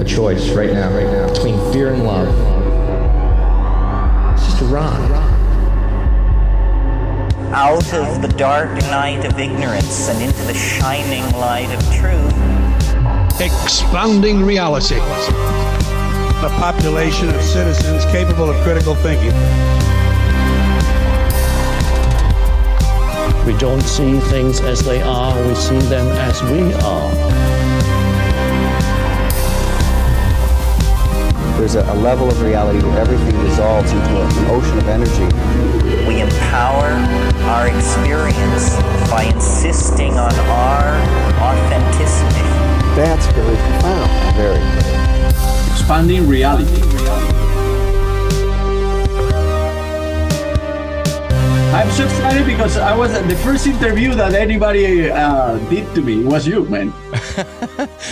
a choice right now, between fear and love. It's just a ride. Out of the dark night of ignorance and into the shining light of truth. Expanding reality. A population of citizens capable of critical thinking. We don't see things as they are, we see them as we are. There's a level of reality where everything dissolves into an ocean of energy. We empower our experience by insisting on our authenticity. That's very profound. Very. Expanding reality. I'm so excited because I was the first interview that anybody did to me was you, man.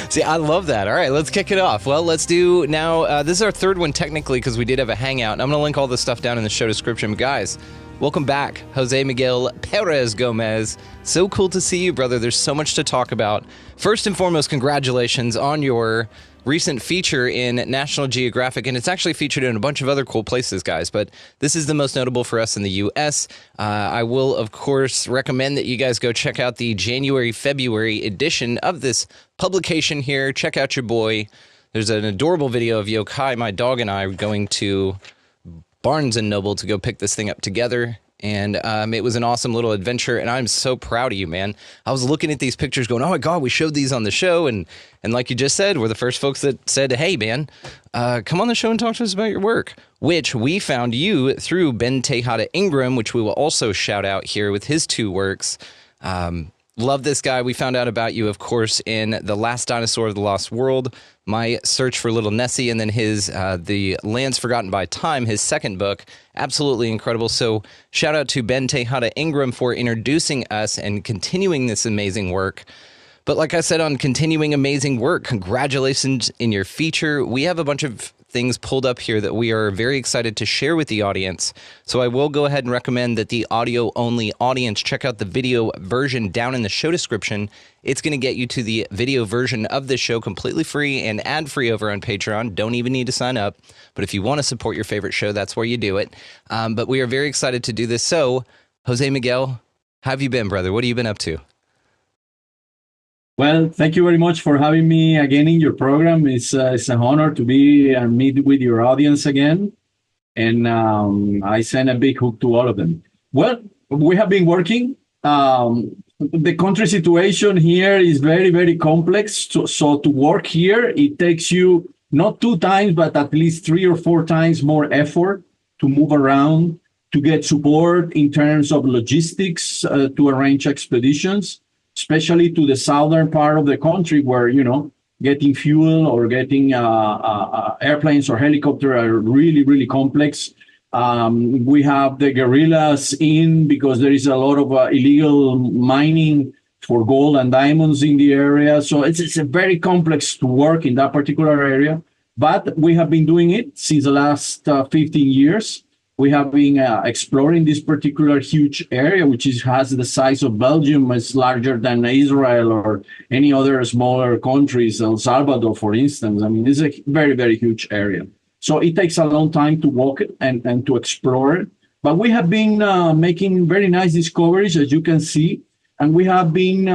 See, I love that. All right, let's kick it off. Well, let's do now. This is our third one technically because we did have a hangout. And I'm going to link all this stuff down in the show description. Guys, welcome back, Jose Miguel Perez Gomez. So cool to see you, brother. There's so much to talk about. First and foremost, congratulations on your recent feature in National Geographic, and it's actually featured in a bunch of other cool places, guys, but this is the most notable for us in the U.S. I will, of course, recommend that you guys go check out the January-February edition of this publication here. Check out your boy. There's an adorable video of Yokai, my dog, and I going to Barnes & Noble to go pick this thing up together. And it was an awesome little adventure, and I'm so proud of you, man. I was looking at these pictures going, oh my God, we showed these on the show, and like you just said, we're the first folks that said, hey, man, come on the show and talk to us about your work, which we found you through Ben Tejada Ingram, which we will also shout out here with his two works. Love this guy. We found out about you, of course, in The Last Dinosaur of the Lost World, My Search for Little Nessie, and then his The Lands Forgotten by Time, his second book. Absolutely incredible. So shout out to Ben Tejada Ingram for introducing us and continuing this amazing work. But like I said, on continuing amazing work, congratulations in your feature. We have a bunch of things pulled up here that we are very excited to share with the audience. So I will go ahead and recommend that the audio-only audience check out the video version down in the show description. It's going to get you to the video version of this show completely free and ad-free over on Patreon. Don't even need to sign up. But if you want to support your favorite show, that's where you do it. But we are very excited to do this. So, Jose Miguel, how have you been, brother? What have you been up to? Well, thank you very much for having me again in your program. It's an honor to be and meet with your audience again. And I send a big hook to all of them. Well, we have been working. The country situation here is very, very complex. So to work here, it takes you not 2 times, but at least 3 or 4 times more effort to move around, to get support in terms of logistics, to arrange expeditions, especially to the southern part of the country where, getting fuel or getting airplanes or helicopter are really, really complex. We have the guerrillas in because there is a lot of illegal mining for gold and diamonds in the area. So it's a very complex to work in that particular area. But we have been doing it since the last 15 years. We have been exploring this particular huge area, which has the size of Belgium. It's larger than Israel or any other smaller countries, El Salvador, for instance. I mean, this is a very, very huge area. So it takes a long time to walk it and to explore it. But we have been making very nice discoveries, as you can see. And we have been,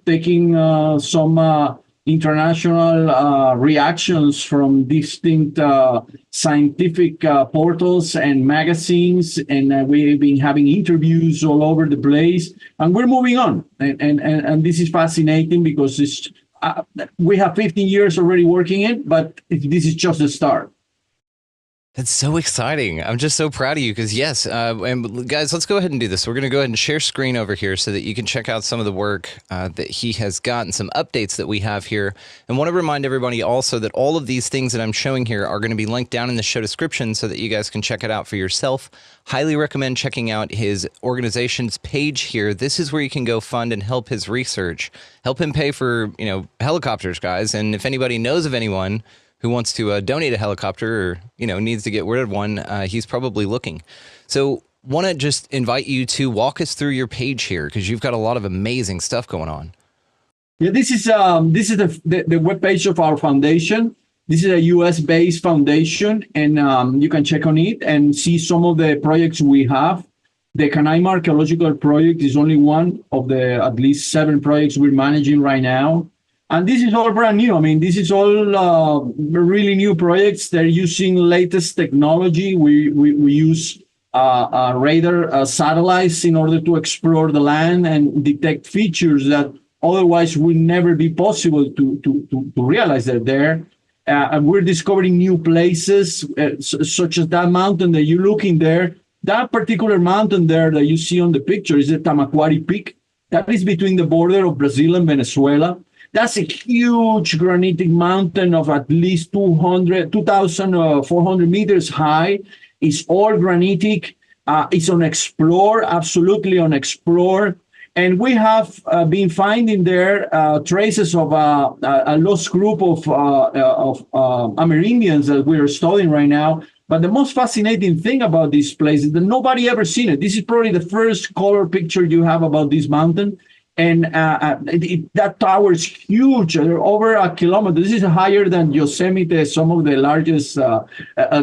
taking some international reactions from distinct scientific portals and magazines, and we've been having interviews all over the place, and we're moving on. And this is fascinating because we have 15 years already working it, but this is just the start. That's so exciting. I'm just so proud of you because, yes, and guys, let's go ahead and do this. We're going to go ahead and share screen over here so that you can check out some of the work that he has got and some updates that we have here. And want to remind everybody also that all of these things that I'm showing here are going to be linked down in the show description so that you guys can check it out for yourself. Highly recommend checking out his organization's page here. This is where you can go fund and help his research. Help him pay for, helicopters, guys. And if anybody knows of anyone who wants to donate a helicopter or, needs to get rid of one, he's probably looking. So want to just invite you to walk us through your page here because you've got a lot of amazing stuff going on. Yeah, this is the webpage of our foundation. This is a US-based foundation, and you can check on it and see some of the projects we have. The Canaima Archaeological Project is only one of the at least 7 projects we're managing right now. And this is all brand new. I mean, this is all really new projects. They're using latest technology. We use radar satellites in order to explore the land and detect features that otherwise would never be possible to realize they're there. And we're discovering new places, such as that mountain that you look in there. That particular mountain there that you see on the picture is the Tamaquari Peak. That is between the border of Brazil and Venezuela. That's a huge granitic mountain of at least 2,400 meters high. It's all granitic. It's unexplored, absolutely unexplored. And we have been finding there traces of a lost group of Amerindians that we're studying right now. But the most fascinating thing about this place is that nobody ever seen it. This is probably the first color picture you have about this mountain. And that tower is huge, over a kilometer. This is higher than Yosemite, some of the largest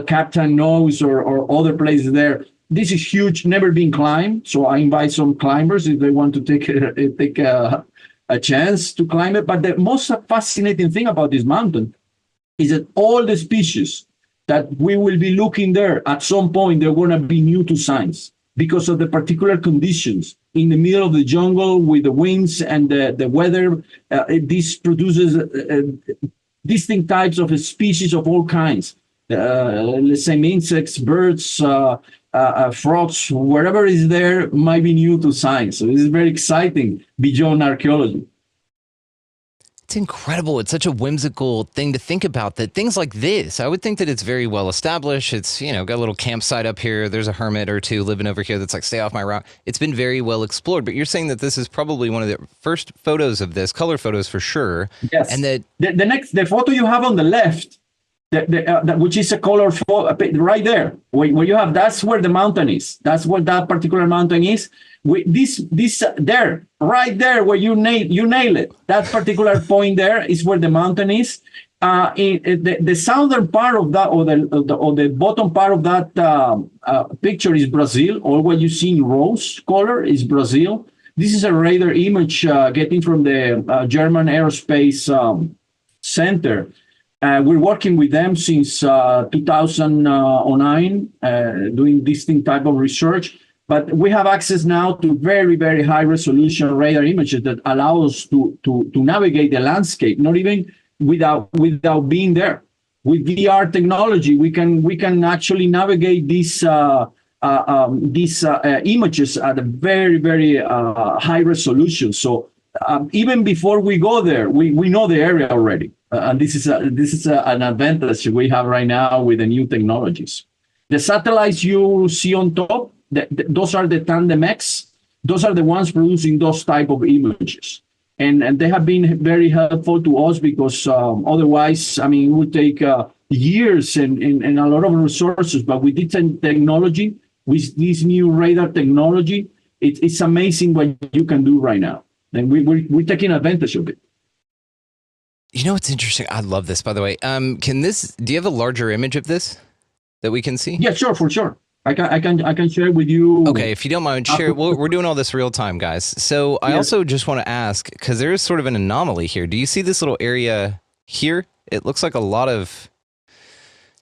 Captain Nose or other places there. This is huge, never been climbed. So I invite some climbers if they want to take a chance to climb it. But the most fascinating thing about this mountain is that all the species that we will be looking there at some point, they're going to be new to science because of the particular conditions in the middle of the jungle with the winds and the weather. This produces distinct types of species of all kinds. Let's say insects, birds, frogs, wherever is there might be new to science. So this is very exciting beyond archaeology. It's incredible. It's such a whimsical thing to think about, that things like this, I would think that it's very well established. It's, got a little campsite up here. There's a hermit or two living over here that's like, stay off my rock. It's been very well explored, but you're saying that this is probably one of the first photos of this, color photos for sure. Yes. And that the photo you have on the left, which is a color photo right there, where you have, that's where the mountain is. That's what that particular mountain is. This there, right there, where you nail it. That particular point there is where the mountain is. In the southern part of that, or the bottom part of that picture is Brazil. All what you see in rose color is Brazil. This is a radar image getting from the German Aerospace Center. We're working with them since 2009, doing this type of research. But we have access now to very, very high resolution radar images that allow us to navigate the landscape, not even without being there. With VR technology, we can actually navigate these images at a very, very high resolution. So even before we go there, we know the area already. And this is an advantage we have right now with the new technologies. The satellites you see on top, those are the Tandem X. Those are the ones producing those type of images. And they have been very helpful to us because otherwise, I mean, it would take years and a lot of resources. But with this technology, with this new radar technology, it's amazing what you can do right now. And we're taking advantage of it. You know what's interesting? I love this, by the way. Do you have a larger image of this that we can see? Yeah, sure, for sure. I can share with you. Okay, if you don't mind, share. We're doing all this real time, guys. So I also just want to ask, because there is sort of an anomaly here. Do you see this little area here? It looks like a lot of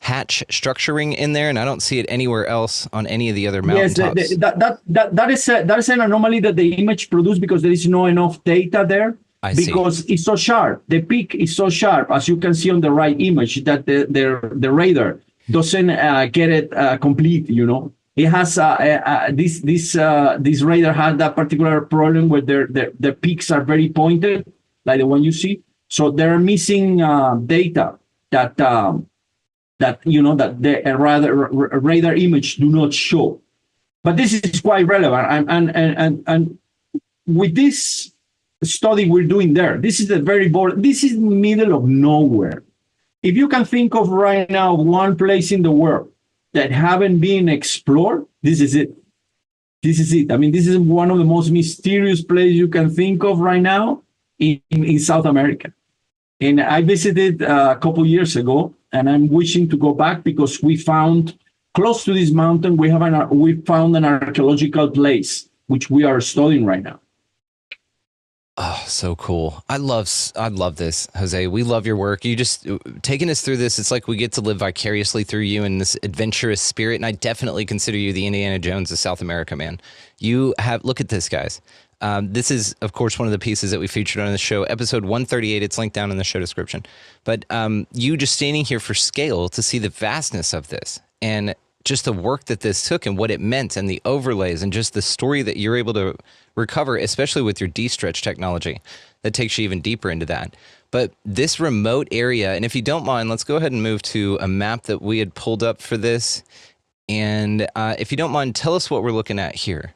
hatch structuring in there, and I don't see it anywhere else on any of the other mountaintops. Yes, that is an anomaly that the image produced because there is not enough data there. Because it's so sharp. The peak is so sharp, as you can see on the right image, that the radar doesn't get it complete. It has this radar has that particular problem where the peaks are very pointed, like the one you see. So they're missing data that the radar image do not show. But this is quite relevant, and with this study we're doing there, this is the very border. This is the middle of nowhere. If you can think of right now one place in the world that haven't been explored, this is it. This is it. I mean, this is one of the most mysterious places you can think of right now in South America. And I visited a couple years ago, and I'm wishing to go back because we found close to this mountain, we found an archaeological place, which we are studying right now. Oh, so cool. I love this, Jose. We love your work. You just taking us through this. It's like we get to live vicariously through you in this adventurous spirit. And I definitely consider you the Indiana Jones of South America, man. Look at this, guys. This is, of course, one of the pieces that we featured on the show, episode 138. It's linked down in the show description. But you just standing here for scale to see the vastness of this and just the work that this took and what it meant and the overlays and just the story that you're able to recover, especially with your D-stretch technology that takes you even deeper into that. But this remote area, and if you don't mind, let's go ahead and move to a map that we had pulled up for this. And if you don't mind, tell us what we're looking at here.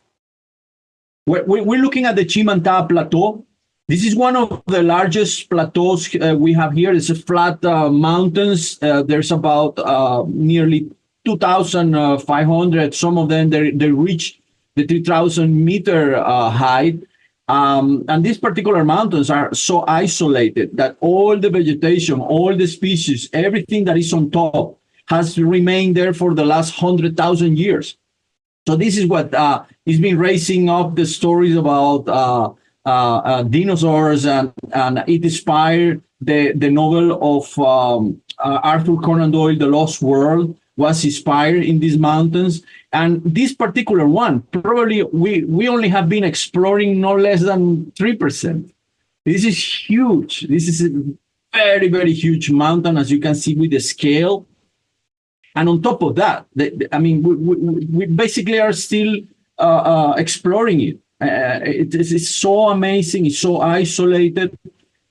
We're looking at the Chimantá Plateau. This is one of the largest plateaus we have here. It's a flat mountains. There's about nearly 2,500. Some of them, they reach the 3,000-meter height. And these particular mountains are so isolated that all the vegetation, all the species, everything that is on top has remained there for the last 100,000 years. So this is what has been raising up the stories about dinosaurs, and it inspired the novel of Arthur Conan Doyle, The Lost World, was inspired in these mountains. And this particular one, probably we only have been exploring no less than 3%. This is huge. This is a very, very huge mountain, as you can see with the scale. And on top of that, we basically are still exploring it. It's so amazing. It's so isolated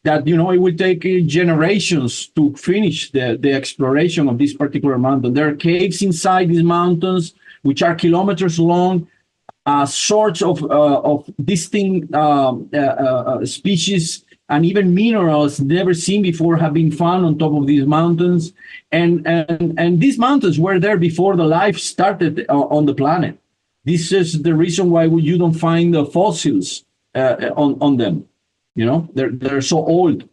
that, it will take generations to finish the exploration of this particular mountain. There are caves inside these mountains, which are kilometers long, sorts of distinct species and even minerals never seen before have been found on top of these mountains. And these mountains were there before the life started on the planet. This is the reason why you don't find the fossils on them. They're so old.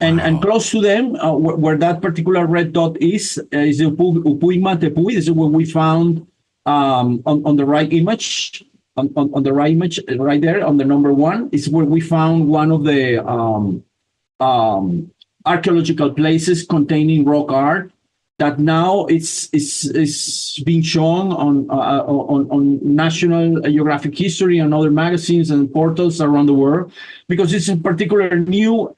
And close to them, where that particular red dot is the Upuima-Tepuy. This is what we found on the right image. On the right image, right there, on the number one, is where we found one of the archaeological places containing rock art that now it's being shown on National Geographic History and other magazines and portals around the world, because it's a particular new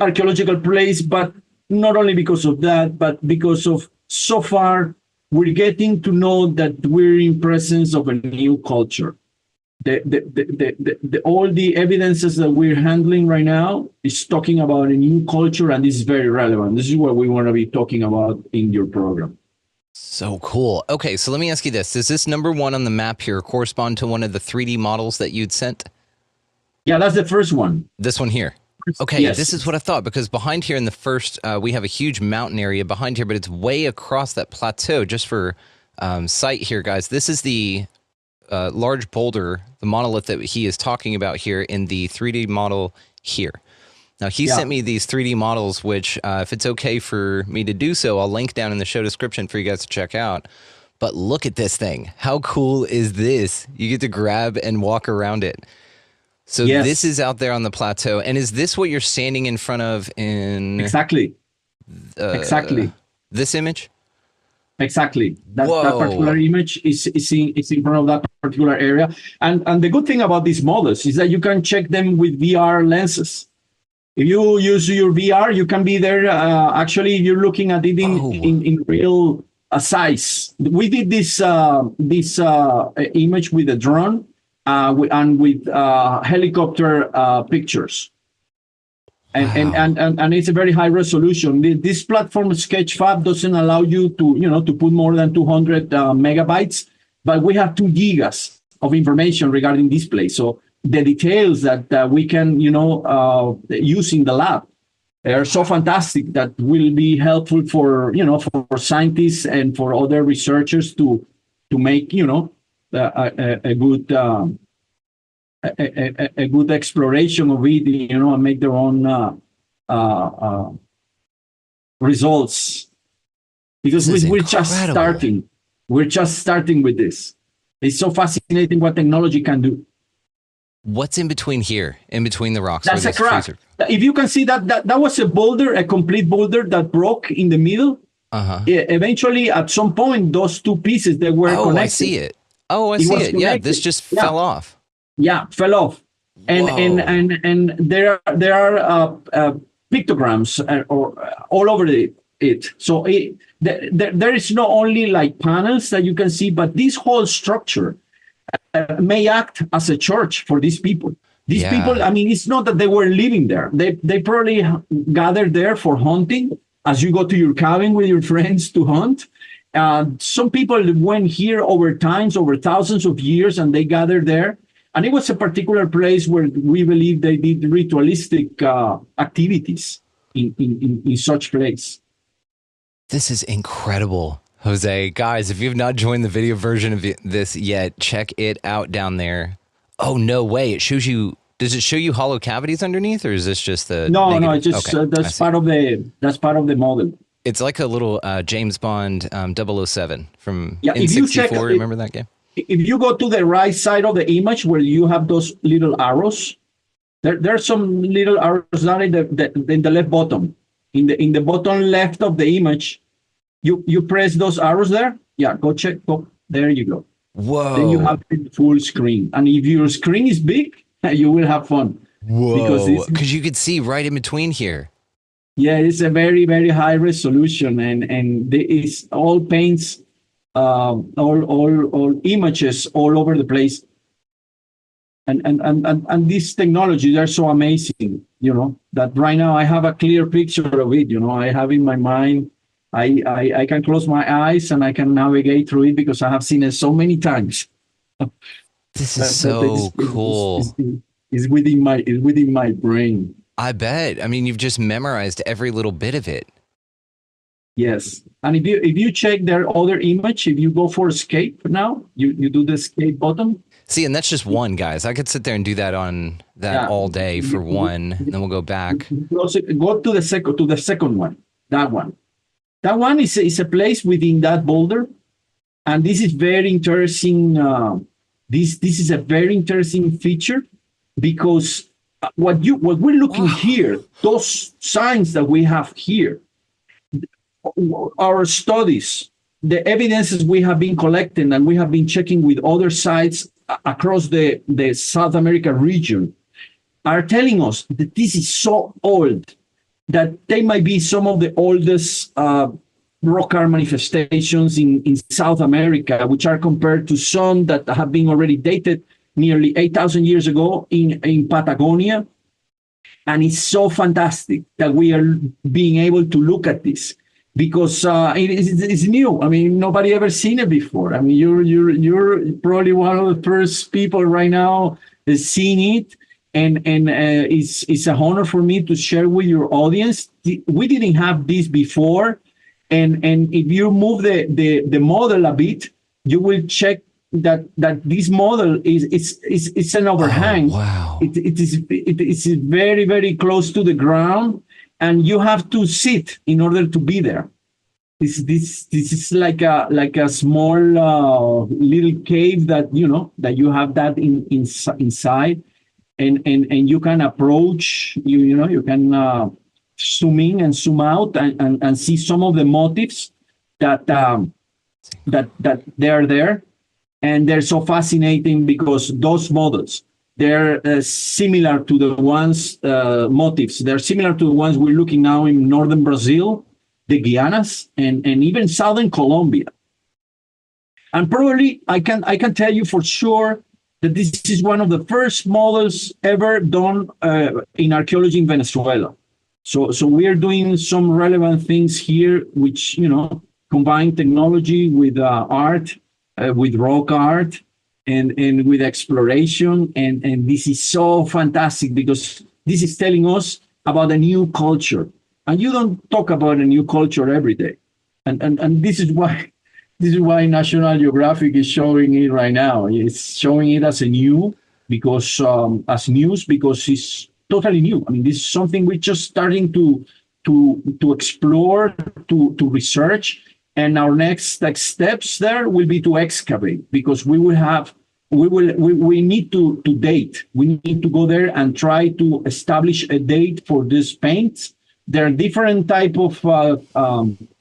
archaeological place, but not only because of that, but because of so far we're getting to know that we're in presence of a new culture. All the evidences that we're handling right now is talking about a new culture, and this is very relevant. This is what we want to be talking about in your program. So cool. Okay, so let me ask you this. Does this number one on the map here correspond to one of the 3D models that you'd sent? Yeah, that's the first one. This one here. Okay, yes. This is what I thought, because behind here in the first, we have a huge mountain area behind here, but it's way across that plateau. Just for sight here, guys, this is the large boulder, the monolith that he is talking about here in the 3D model here. Now, he sent me these 3D models, which, if it's okay for me to do so, I'll link down in the show description for you guys to check out. But look at this thing. How cool is this? You get to grab and walk around it. So this is out there on the plateau. And is this what you're standing in front of in... Exactly. This image? Exactly. That particular image is in front of that particular area. And the good thing about these models is that you can check them with VR lenses. If you use your VR, you can be there. Actually, you're looking at it in real size. We did this image with a drone and with helicopter pictures. And it's a very high resolution. This platform Sketchfab doesn't allow you to put more than 200 megabytes, but we have 2 gigas of information regarding this place. So the details that we can use in the lab are so fantastic that will be helpful for scientists and for other researchers to make a good exploration of it, and make their own results because This is we're just incredible. starting. We're just starting with this. It's so fascinating what technology can do. What's in between here, in between the rocks? That's where a this crack. freezer- If you can see that was a boulder, a complete boulder that broke in the middle. Uh-huh. Eventually, at some point, those two pieces that were Oh, connected. I see it. Oh, I It see was it. Yeah, connected. this just Yeah. fell off. Yeah, fell off. And Whoa. and there are pictograms all over it. So there is not only like panels that you can see, but this whole structure may act as a church for these people. These Yeah. people, I mean, it's not that they were living there. They probably gathered there for hunting, as you go to your cabin with your friends to hunt. Some people went here over times, over thousands of years, and they gathered there. And it was a particular place where we believe they did ritualistic activities in such place. This is incredible, Jose. Guys, if you have not joined the video version of this yet, check it out down there. Oh, no way. It shows you. Does it show you hollow cavities underneath, or is this just the No, negative? it's just Okay, I that's see. part of the model. It's like a little James Bond 007 from Yeah, if you check- N64. Remember that game? If you go to the right side of the image where you have those little arrows, there are some little arrows down in the left bottom. In the bottom left of the image, you press those arrows there. Yeah, go check. Go, there you go. Whoa. Then you have the full screen. And if your screen is big, you will have fun. Whoa. Because you could see right in between here. Yeah, it's a very, very high resolution, and it's all paints, all images all over the place. And these technologies are so amazing, that right now I have a clear picture of it. I have in my mind, I can close my eyes and I can navigate through it because I have seen it so many times. This is so cool. It's within my brain. I bet. I mean, you've just memorized every little bit of it. Yes, and if you check their other image, if you go for escape now, you do the escape button. See, and that's just one, guys. I could sit there and do that on that all day for one, and then we'll go back. Go to the second one. That one is a place within that boulder, and this is very interesting. This is a very interesting feature because what we're looking here, those signs that we have here, our studies, the evidences we have been collecting and we have been checking with other sites across the South America region are telling us that this is so old that they might be some of the oldest rock art manifestations in South America, which are compared to some that have been already dated nearly 8,000 years ago in Patagonia. And it's so fantastic that we are being able to look at this because it's new. I mean, nobody ever seen it before. I mean, you're probably one of the first people right now seeing it. And it's a honor for me to share with your audience. We didn't have this before. And if you move the model a bit, you will check that this model is an overhang. Oh, wow. It is very, very close to the ground, and you have to sit in order to be there. This is like a small little cave that you have that inside, and you can approach. You can zoom in and zoom out and see some of the motifs that they are there. And they're so fascinating because those models, they're similar to the ones, motifs. They're similar to the ones we're looking now in northern Brazil, the Guianas, and even southern Colombia. And probably I can tell you for sure that this is one of the first models ever done in archaeology in Venezuela. So we are doing some relevant things here, which combine technology with art. With rock art and with exploration. And this is so fantastic because this is telling us about a new culture. And you don't talk about a new culture every day. And this is why National Geographic is showing it right now. It's showing it as a new because as news because it's totally new. I mean, this is something we're just starting to to explore, to research, and our next like steps there will be to excavate, because we need to date. We need to go there and try to establish a date for these paints. There are different type of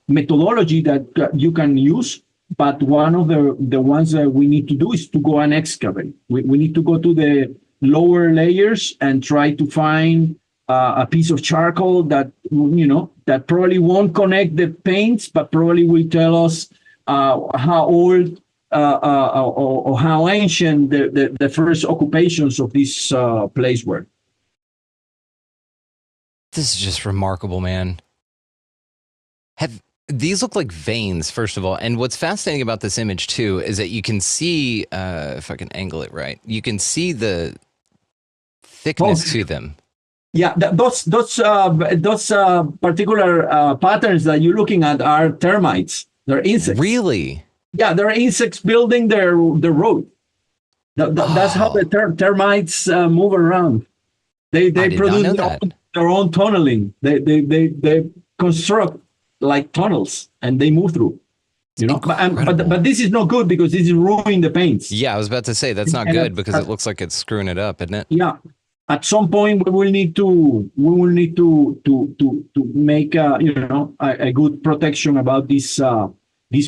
methodology that you can use, but one of the ones that we need to do is to go and excavate. We need to go to the lower layers and try to find a piece of charcoal that that probably won't connect the paints, but probably will tell us how old or how ancient the first occupations of this place were. This is just remarkable, man. These look like veins, first of all. And what's fascinating about this image, too, is that you can see, if I can angle it right, you can see the thickness to them. Yeah, those particular patterns that you're looking at are termites. They're insects. Really? Yeah, they're insects building their road. That's how the termites move around. They produce their own tunneling. They construct like tunnels and they move through. But this is not good because this is ruining the paints. Yeah, I was about to say that's not good because it looks like it's screwing it up, isn't it? Yeah. At some point, we will need to make a good protection about this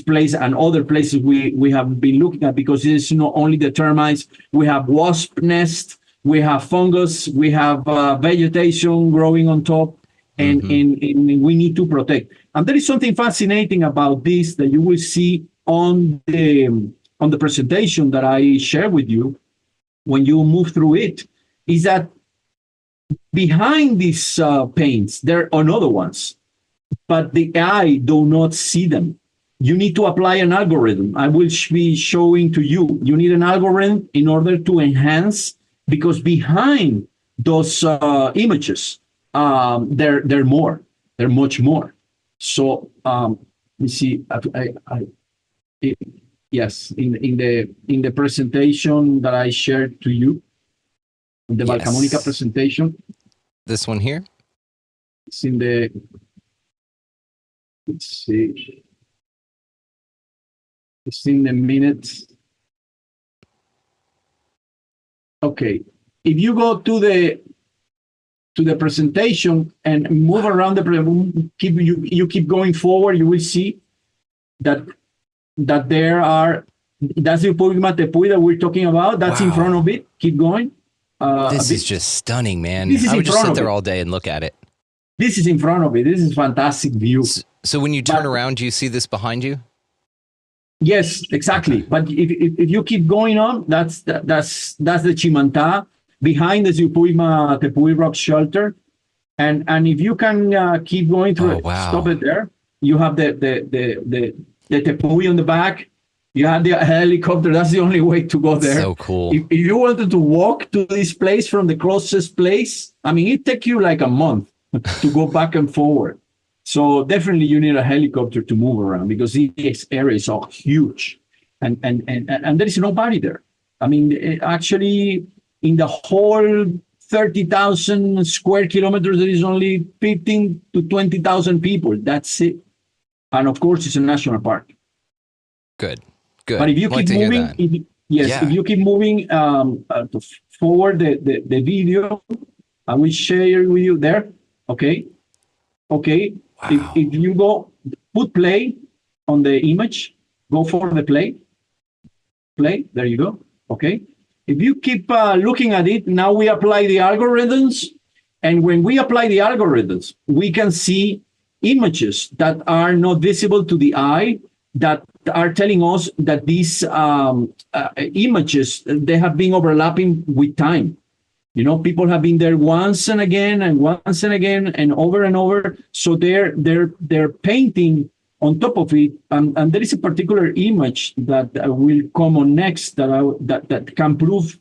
place and other places we have been looking at, because it's not only the termites. We have wasp nests, we have fungus, we have vegetation growing on top, and we need to protect. And there is something fascinating about this that you will see on the presentation that I share with you when you move through it. Is that behind these paints, there are other ones, but the eye do not see them. You need to apply an algorithm. I will be showing to you. You need an algorithm in order to enhance, because behind those images, they're more. They're much more. So you see, yes, in the presentation that I shared to you. The Valcamonica presentation. This one here? It's in the, let's see. It's in the minutes. Okay. If you go to the presentation and move around you keep going forward, you will see that there are, that's the Pugma Tepuy that we're talking about. That's in front of it. Keep going. This is just stunning, man. I would just sit there all day and look at it. This is in front of it. This is fantastic view. So when you turn around, do you see this behind you? Yes, exactly. Okay. But if you keep going on, that's the Chimantá behind the Zupuyma Tepuy rock shelter, and if you can keep going through stop it there. You have the Tepuy on the back. You have the helicopter. That's the only way to go there. So cool. If you wanted to walk to this place from the closest place, I mean, it takes you like a month to go back and forward. So definitely you need a helicopter to move around, because these areas are huge, and there is nobody there. I mean, actually, in the whole 30,000 square kilometers, there is only 15 to 20,000 people. That's it. And of course, it's a national park. Good. But if you keep moving, if you keep moving forward the video, I will share with you there. Okay. Wow. If you go put play on the image, go for the play. There you go. Okay. If you keep looking at it, now we apply the algorithms, and when we apply the algorithms, we can see images that are not visible to the eye, that are telling us that these images, they have been overlapping with time. People have been there once and again and over. So they're painting on top of it, and there is a particular image that will come on next that can prove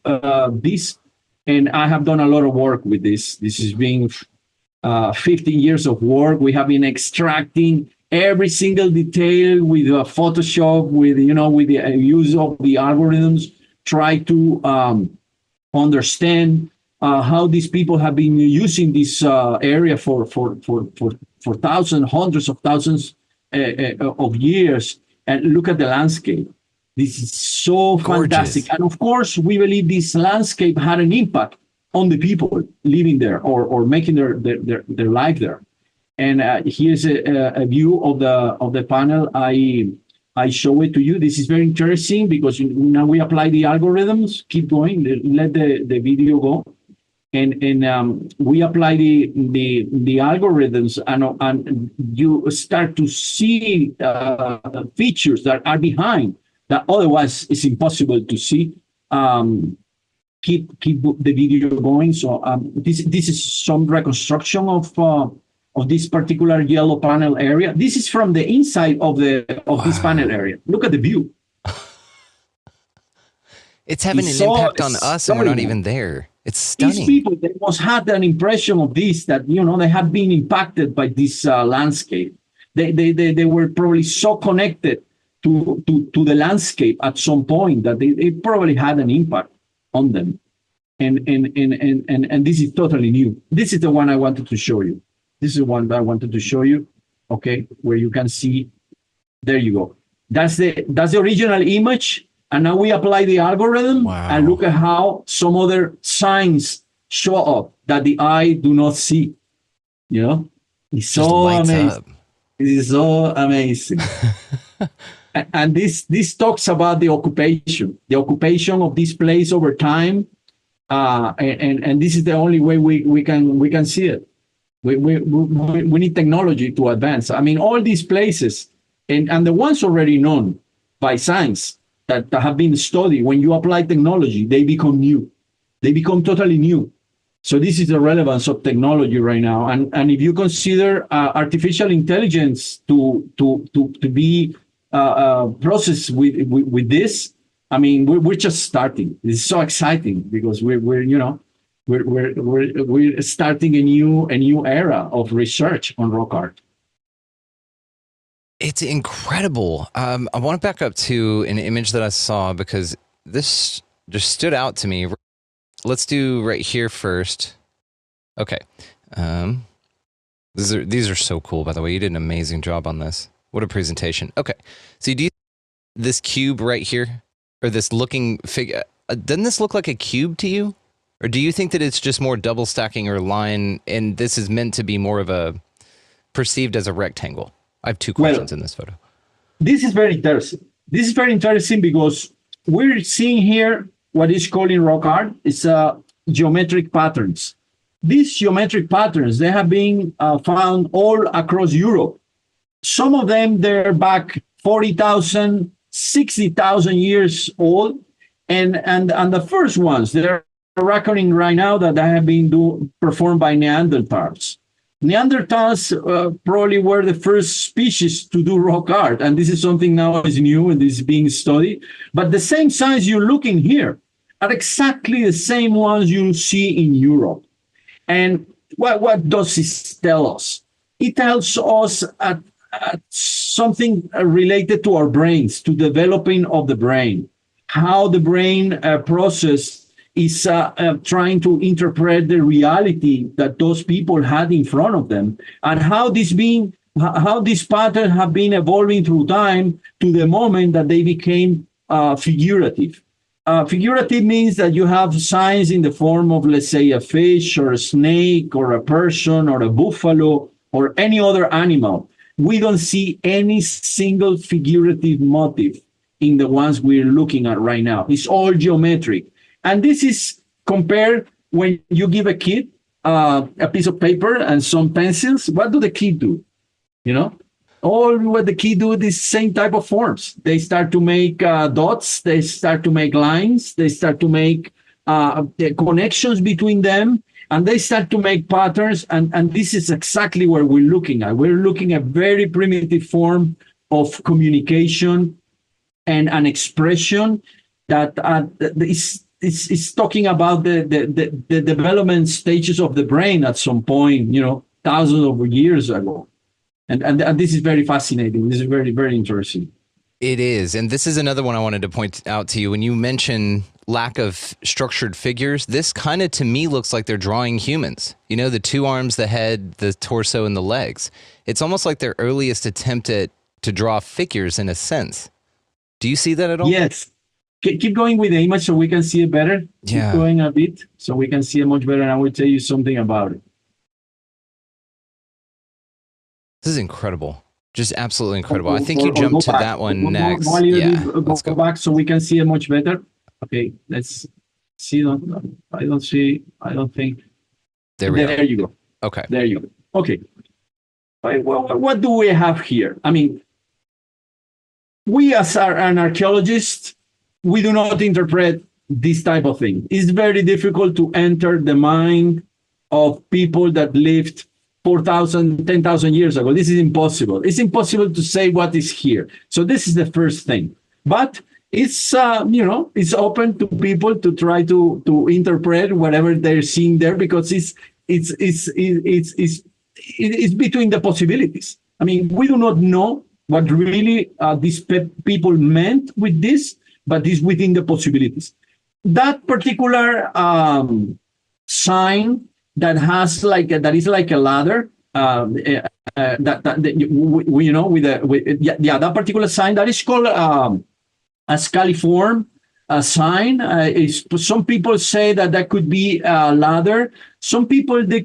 this. And I have done a lot of work with this. This has been 15 years of work. We have been extracting every single detail with Photoshop, with the use of the algorithms, try to understand how these people have been using this area for for thousands, hundreds of thousands of years, and look at the landscape. This is so fantastic. And of course, we believe this landscape had an impact on the people living there or making their life there. And here's a view of the panel. I show it to you. This is very interesting because now we apply the algorithms. Keep going. Let the video go. And we apply the algorithms, and you start to see features that are behind that otherwise it's impossible to see. Keep the video going. So this is some reconstruction of this particular yellow panel area. This is from the inside of this panel area. Look at the view. It's having an impact on us, and we're not even there. It's stunning. These people, they must have an impression of this, that, they have been impacted by this landscape. They were probably so connected to the landscape at some point that they probably had an impact on them. And this is totally new. This is the one I wanted to show you. This is the one that I wanted to show you, okay, where you can see, there you go. That's the original image. And now we apply the algorithm and look at how some other signs show up that the eye do not see. It's so amazing. It is so amazing. And this talks about the occupation of this place over time. And this is the only way we can see it. We need technology to advance. I mean, all these places and the ones already known by science that have been studied, when you apply technology, they become new. They become totally new. So this is the relevance of technology right now. And if you consider artificial intelligence to be processed with this, I mean, we're just starting. It's so exciting because we're starting a new era of research on rock art. It's incredible. I want to back up to an image that I saw because this just stood out to me. Let's do right here first. Okay. These are so cool, by the way. You did an amazing job on this. What a presentation. Okay. So do you this cube right here, or this looking figure, doesn't this look like a cube to you? Or do you think that it's just more double stacking or line, and this is meant to be more of a perceived as a rectangle? I have two questions in this photo. This is very interesting. This is very interesting because we're seeing here what is called in rock art is geometric patterns. These geometric patterns, they have been found all across Europe. Some of them, they're back 40,000, 60,000 years old. And the first ones, they're reckoning right now that they have been performed by Neanderthals. Neanderthals probably were the first species to do rock art, and this is something now is new and is being studied. But the same signs you're looking here are exactly the same ones you see in Europe. And what does this tell us? It tells us something related to our brains, to developing of the brain, how the brain process is trying to interpret the reality that those people had in front of them, and how these patterns have been evolving through time to the moment that they became figurative. Figurative means that you have signs in the form of, let's say, a fish or a snake or a person or a buffalo or any other animal. We don't see any single figurative motif in the ones we're looking at right now. It's all geometric. And this is compared when you give a kid a piece of paper and some pencils. What do the kid do? All what the kid do is same type of forms. They start to make dots. They start to make lines. They start to make the connections between them. And they start to make patterns. And this is exactly what we're looking at. We're looking at very primitive form of communication and an expression that is talking about the development stages of the brain at some point, thousands of years ago. And this is very fascinating. This is very, very interesting. It is. And this is another one I wanted to point out to you. When you mention lack of structured figures, this kind of to me looks like they're drawing humans. You know, the two arms, the head, the torso, and the legs. It's almost like their earliest attempt to draw figures in a sense. Do you see that at all? Yes. Keep going with the image so we can see it better. Yeah. Keep going a bit so we can see it much better, and I will tell you something about it. This is incredible. Just absolutely incredible. I think you jumped to that one next. Go back so we can see it much better. Okay, let's see. I don't think. There you go. Okay. There you go. Okay. Well, what do we have here? I mean, we as an archaeologist, we do not interpret this type of thing. It's very difficult to enter the mind of people that lived 4,000, 10,000 years ago. This is impossible. It's impossible to say what is here. So this is the first thing. But it's it's open to people to try to interpret whatever they're seeing there, because it's between the possibilities. I mean, we do not know what really these people meant with this, but it's within the possibilities. That particular sign that has that is like a ladder. That particular sign that is called a scaliform sign. Some people say that could be a ladder. Some people they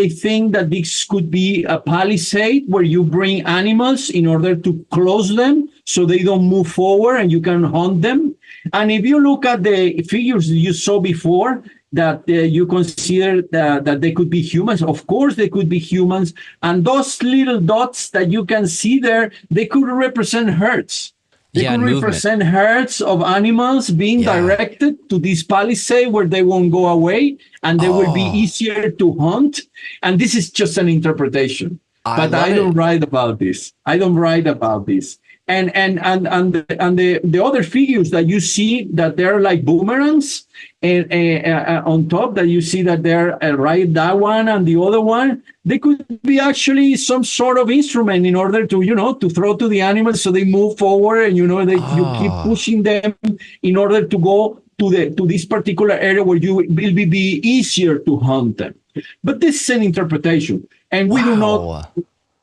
think that this could be a palisade where you bring animals in order to close them so they don't move forward and you can hunt them. And if you look at the figures you saw before, that you consider that they could be humans. Of course, they could be humans. And those little dots that you can see there, they could represent herds. They could represent herds of animals being directed to this palisade where they won't go away and they will be easier to hunt. And this is just an interpretation. But I don't write about this. I don't write about this. And the other figures that you see that they're like boomerangs, and on top that you see that they're right, that one and the other one, they could be actually some sort of instrument in order to to throw to the animals so they move forward, and you keep pushing them in order to go to this particular area where you will be easier to hunt them. But this is an interpretation, and we do not.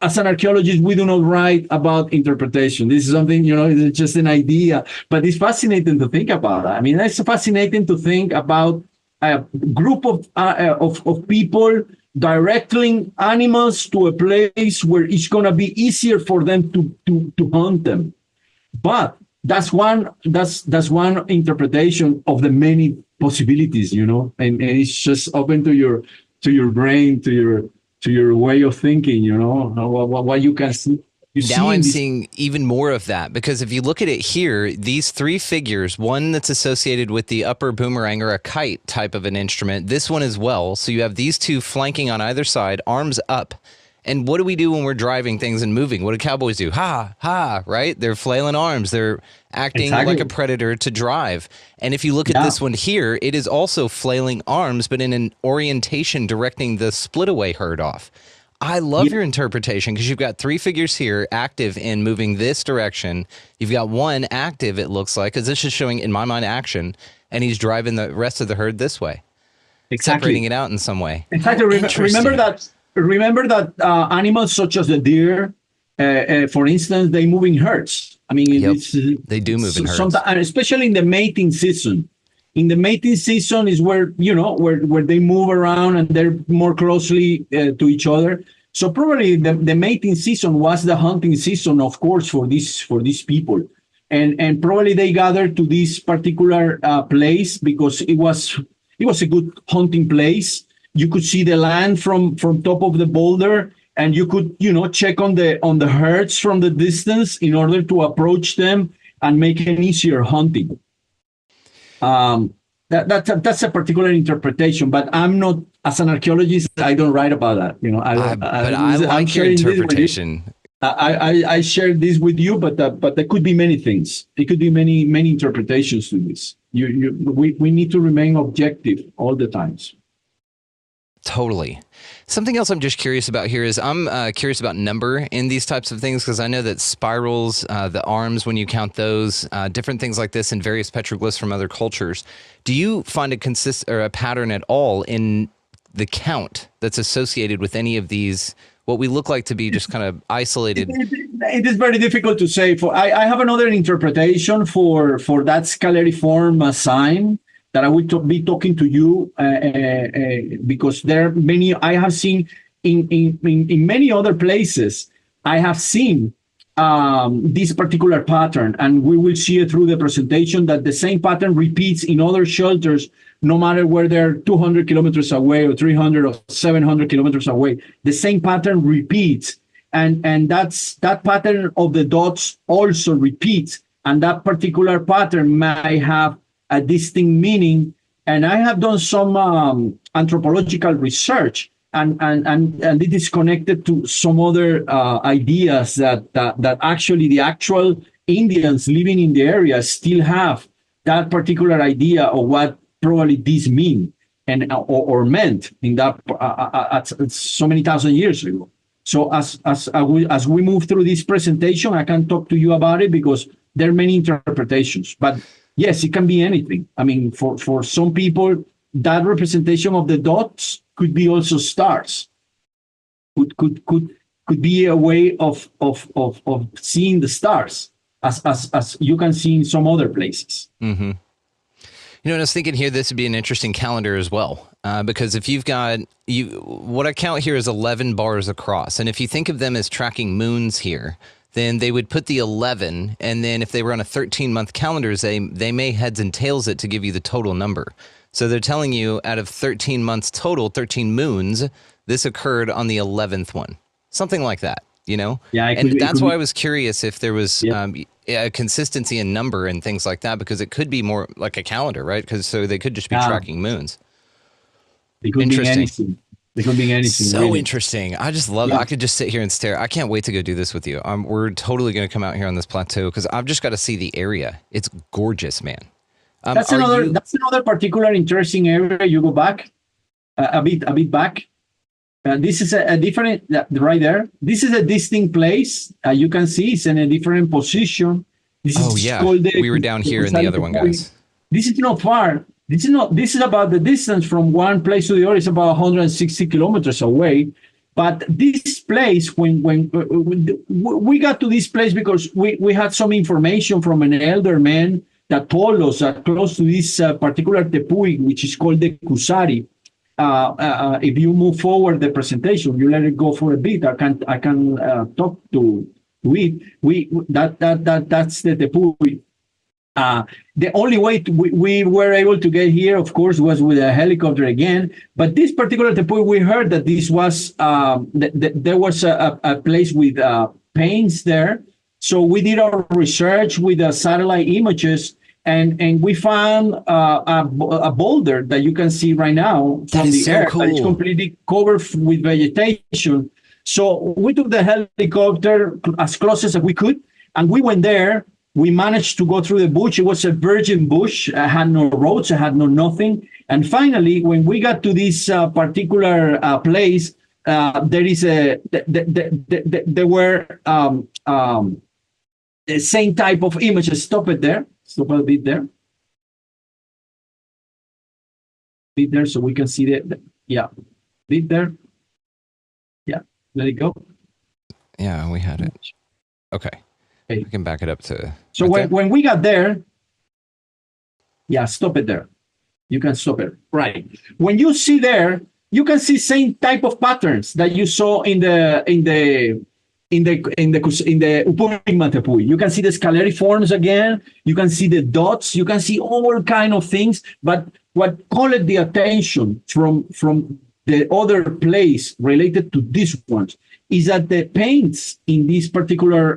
As an archaeologist, we do not write about interpretation. This is something, it's just an idea, but it's fascinating to think about. I mean, it's fascinating to think about a group of people directing animals to a place where it's going to be easier for them to hunt them. But that's one interpretation of the many possibilities, and it's just open to your brain, to your way of thinking, what you can see. Now I'm seeing even more of that, because if you look at it here, these three figures, one that's associated with the upper boomerang or a kite type of an instrument, this one as well. So you have these two flanking on either side, arms up. And what do we do when we're driving things and moving? What do cowboys do? Ha, ha, right? They're flailing arms. They're acting like a predator to drive. And if you look at this one here, it is also flailing arms, but in an orientation directing the split-away herd off. I love your interpretation, because you've got three figures here active in moving this direction. You've got one active, it looks like, because this is showing, in my mind, action, and he's driving the rest of the herd this way. Exactly. Separating it out in some way. Exactly. Remember that animals such as the deer, for instance, they move in herds. I mean, they do move in herds. Especially in the mating season. In the mating season is where where they move around and they're more closely to each other. So probably the mating season was the hunting season, of course, for these people, and probably they gathered to this particular place because it was a good hunting place. You could see the land from top of the boulder, and you could, check on the herds from the distance in order to approach them and make an easier hunting. That's a particular interpretation, but I'm not, as an archaeologist, I don't write about that. I like your interpretation. I share this with you, but there could be many things. It could be many interpretations to this. We need to remain objective all the times. Totally. Something else I'm just curious about here is I'm curious about number in these types of things, because I know that spirals, the arms, when you count those, different things like this in various petroglyphs from other cultures. Do you find a pattern at all in the count that's associated with any of these, what we look like to be just kind of isolated? It is very difficult to say. I have another interpretation for that scalariform sign that I will be talking to you because there are many. I have seen in many other places. I have seen this particular pattern, and we will see it through the presentation that the same pattern repeats in other shelters, no matter where they're 200 kilometers away or 300 or 700 kilometers away. The same pattern repeats, and that pattern of the dots also repeats, and that particular pattern may have a distinct meaning. And I have done some anthropological research, and it is connected to some other ideas that actually the actual Indians living in the area still have that particular idea of what probably this mean and or meant in that so many thousand years ago. So as we move through this presentation, I can talk to you about it because there are many interpretations. But yes, it can be anything. I mean, for some people, that representation of the dots could be also stars. Could be a way of seeing the stars as you can see in some other places. Mm-hmm. You know, and I was thinking here, this would be an interesting calendar as well, because if you've got what I count here is 11 bars across, and if you think of them as tracking moons here, then they would put the 11, and then if they were on a 13-month calendar, they may heads and tails it to give you the total number. So they're telling you out of 13 months total, 13 moons, this occurred on the 11th one, something like that, you know? Yeah, and that's why I was curious if there was a consistency in number and things like that, because it could be more like a calendar, right? Because so they could just be tracking moons. It could be anything. It could be anything. So really interesting. I just love it. I could just sit here and stare. I can't wait to go do this with you. We're totally going to come out here on this plateau because I've just got to see the area. It's gorgeous, man. That's another particular interesting area. You go back a bit back. This is a different right there. This is a distinct place. You can see it's in a different position. This we were down here in the other one, guys. This is not far. This is about the distance from one place to the other. It's about 160 kilometers away. But this place, when we got to this place because we had some information from an elder man that told us that close to this particular tepuy, which is called the Kusari. If you move forward the presentation, you let it go for a bit. I can talk to it. That's the tepuy. The only way we were able to get here, of course, was with a helicopter again. But this particular tepuy, we heard that this was there was a place with paints there. So we did our research with the satellite images. And we found a boulder that you can see right now from the air. Cool. It's completely covered with vegetation. So we took the helicopter as close as we could, and we went there. We managed to go through the bush. It was a virgin bush. It had no roads. It had no nothing. And finally, when we got to this particular place, there were the same type of images. Stop it there. Stop a bit there. Bit there so we can see the bit there. Yeah, let it go. Yeah, we had it. Okay. We can back it up to. So when we got there, stop it there. You can stop it. Right. When you see there, you can see same type of patterns that you saw in the Upurigman tepuy. You can see the scalariforms again. You can see the dots. You can see all kind of things. But what called the attention from the other place related to these ones is that the paints in this particular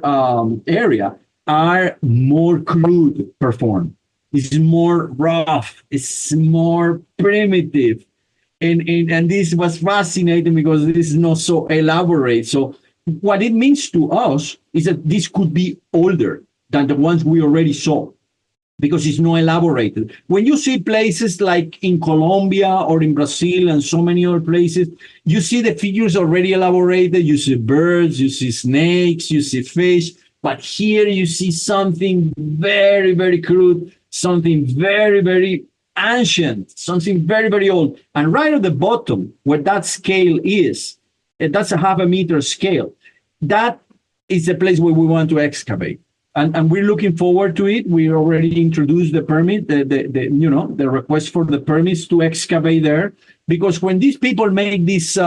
area are more crude performed. It's more rough. It's more primitive. And this was fascinating because this is not so elaborate. So what it means to us is that this could be older than the ones we already saw. because it's not elaborated. When you see places like in Colombia or in Brazil and so many other places, you see the figures already elaborated. You see birds, you see snakes, you see fish. But here you see something very, very crude, something very, very ancient, something very, very old. And right at the bottom, where that scale is, that's a half a meter scale. That is the place where we want to excavate. And we're looking forward to it. We already introduced the permit, the request for the permits to excavate there, because when these people make these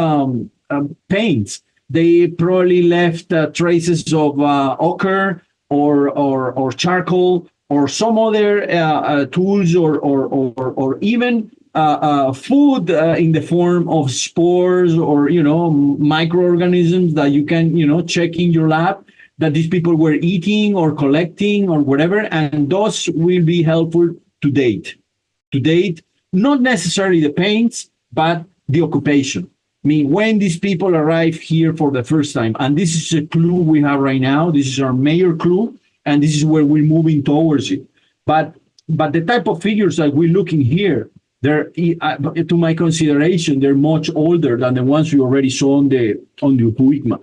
paints, they probably left traces of ochre or charcoal or some other tools or even food in the form of spores or microorganisms that you can check in your lab, that these people were eating or collecting or whatever, and those will be helpful to date. Not necessarily the paints, but the occupation. I mean, when these people arrive here for the first time, and this is a clue we have right now, this is our major clue, and this is where we're moving towards it. But the type of figures that we're looking here, they're, to my consideration, they're much older than the ones we already saw on the Upuigma.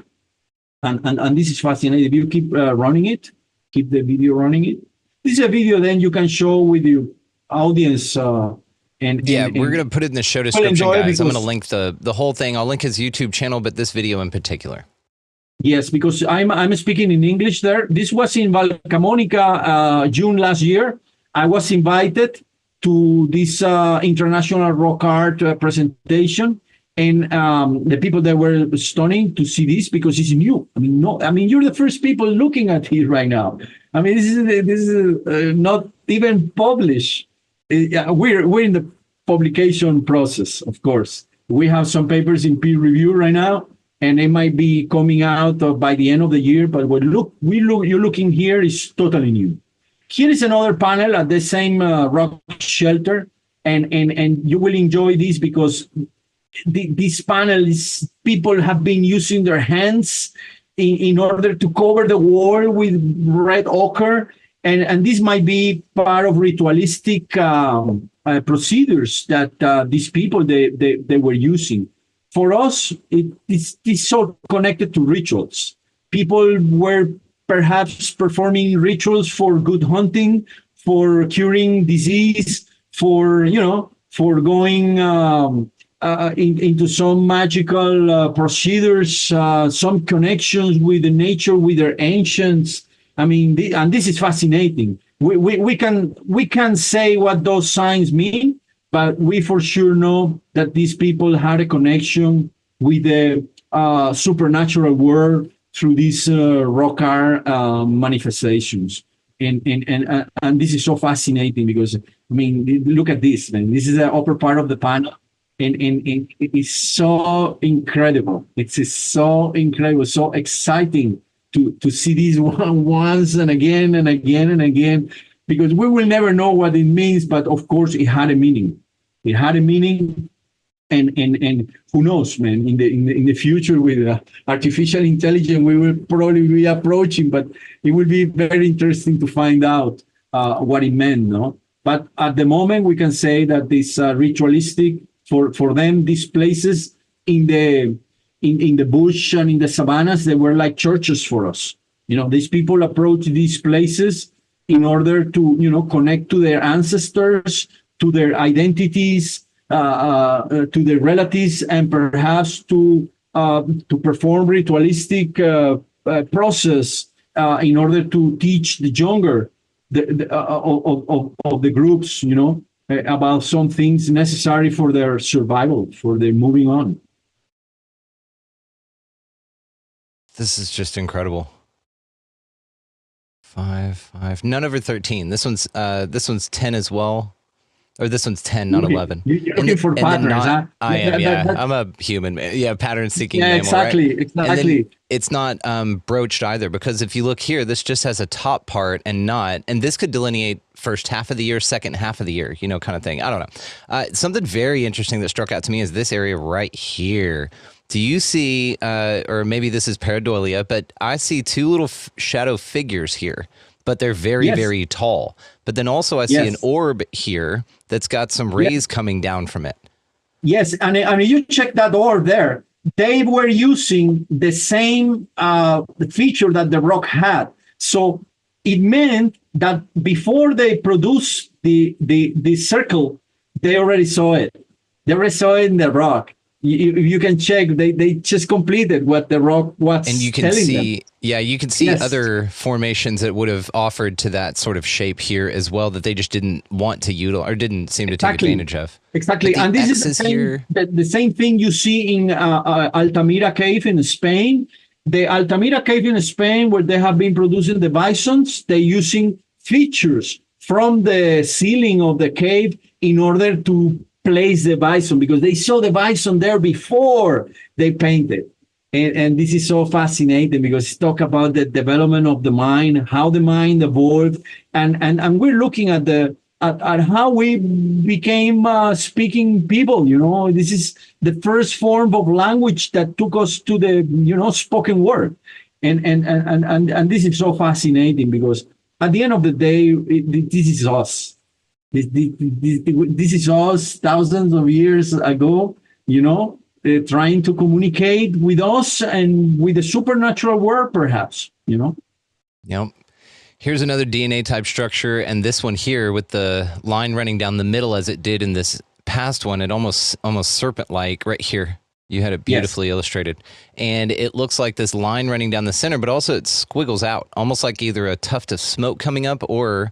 And this is fascinating. If you keep running it, keep the video running it. This is a video then you can show with your audience. We're going to put it in the show description, guys. I'm going to link the whole thing. I'll link his YouTube channel, but this video in particular. Yes, because I'm speaking in English there. This was in Valcamonica, June last year. I was invited to this international rock art presentation. And the people that were stunning to see this because it's new. You're the first people looking at it right now. I mean, this is not even published. We're in the publication process, of course. We have some papers in peer review right now, and they might be coming out by the end of the year. But you're looking here is totally new. Here is another panel at the same rock shelter, and you will enjoy this because this panel is people have been using their hands in order to cover the wall with red ochre, and this might be part of ritualistic procedures that these people they were using. For us, it's so connected to rituals. People were perhaps performing rituals for good hunting, for curing disease, for going into some magical procedures, some connections with the nature, with their ancients. I mean, and this is fascinating. We can say what those signs mean, but we for sure know that these people had a connection with the supernatural world through these rock art manifestations. And this is so fascinating because, look at this, man. This is the upper part of the panel. And it is so incredible. It's so incredible, so exciting to see these once and again and again and again, because we will never know what it means, but of course it had a meaning. It had a meaning, and who knows, man? In the future with artificial intelligence, we will probably be approaching, but it will be very interesting to find out what it meant, no? But at the moment, we can say that this ritualistic. For them, these places in the bush and in the savannas, they were like churches for us. These people approach these places in order to, connect to their ancestors, to their identities, to their relatives, and perhaps to perform ritualistic process in order to teach the younger of the groups, about some things necessary for their survival, for their moving on. This is just incredible. 5. None over 13. This one's 10 as well. Or this one's 10, not 11. You're looking for patterns, huh? I am, yeah. I'm a human. Yeah, pattern-seeking mammal, exactly, right? exactly. And it's not broached either, because if you look here, this just has a top part and not, and this could delineate first half of the year, second half of the year, kind of thing. I don't know. Something very interesting that struck out to me is this area right here. Do you see, or maybe this is pareidolia, but I see two little shadow figures here. but they're very, Yes. very tall. But then also I see an Yes. orb here that's got some rays coming down from it. Yes, and you check that orb there. They were using the same feature that the rock had. So it meant that before they produced the circle, they already saw it. They already saw it in the rock. You can check. They just completed what the rock was And you can telling see, them. you can see Yes. other formations that would have offered to that sort of shape here as well that they just didn't want to utilize or didn't seem to take advantage of. Exactly, But the and this is X's the same, here. the same thing you see in Altamira Cave in Spain. The Altamira Cave in Spain, where they have been producing the bisons, they're using features from the ceiling of the cave in order to place the bison, because they saw the bison there before they painted. And this is so fascinating because it's talk about the development of the mind, how the mind evolved, and we're looking at how we became speaking people. This is the first form of language that took us to the spoken word, and this is so fascinating because at the end of the day, this is us. This is us thousands of years ago, trying to communicate with us and with the supernatural world, perhaps, Yep. Here's another DNA type structure, and this one here with the line running down the middle as it did in this past one, it almost serpent-like right here. You had it beautifully illustrated. And it looks like this line running down the center, but also it squiggles out, almost like either a tuft of smoke coming up or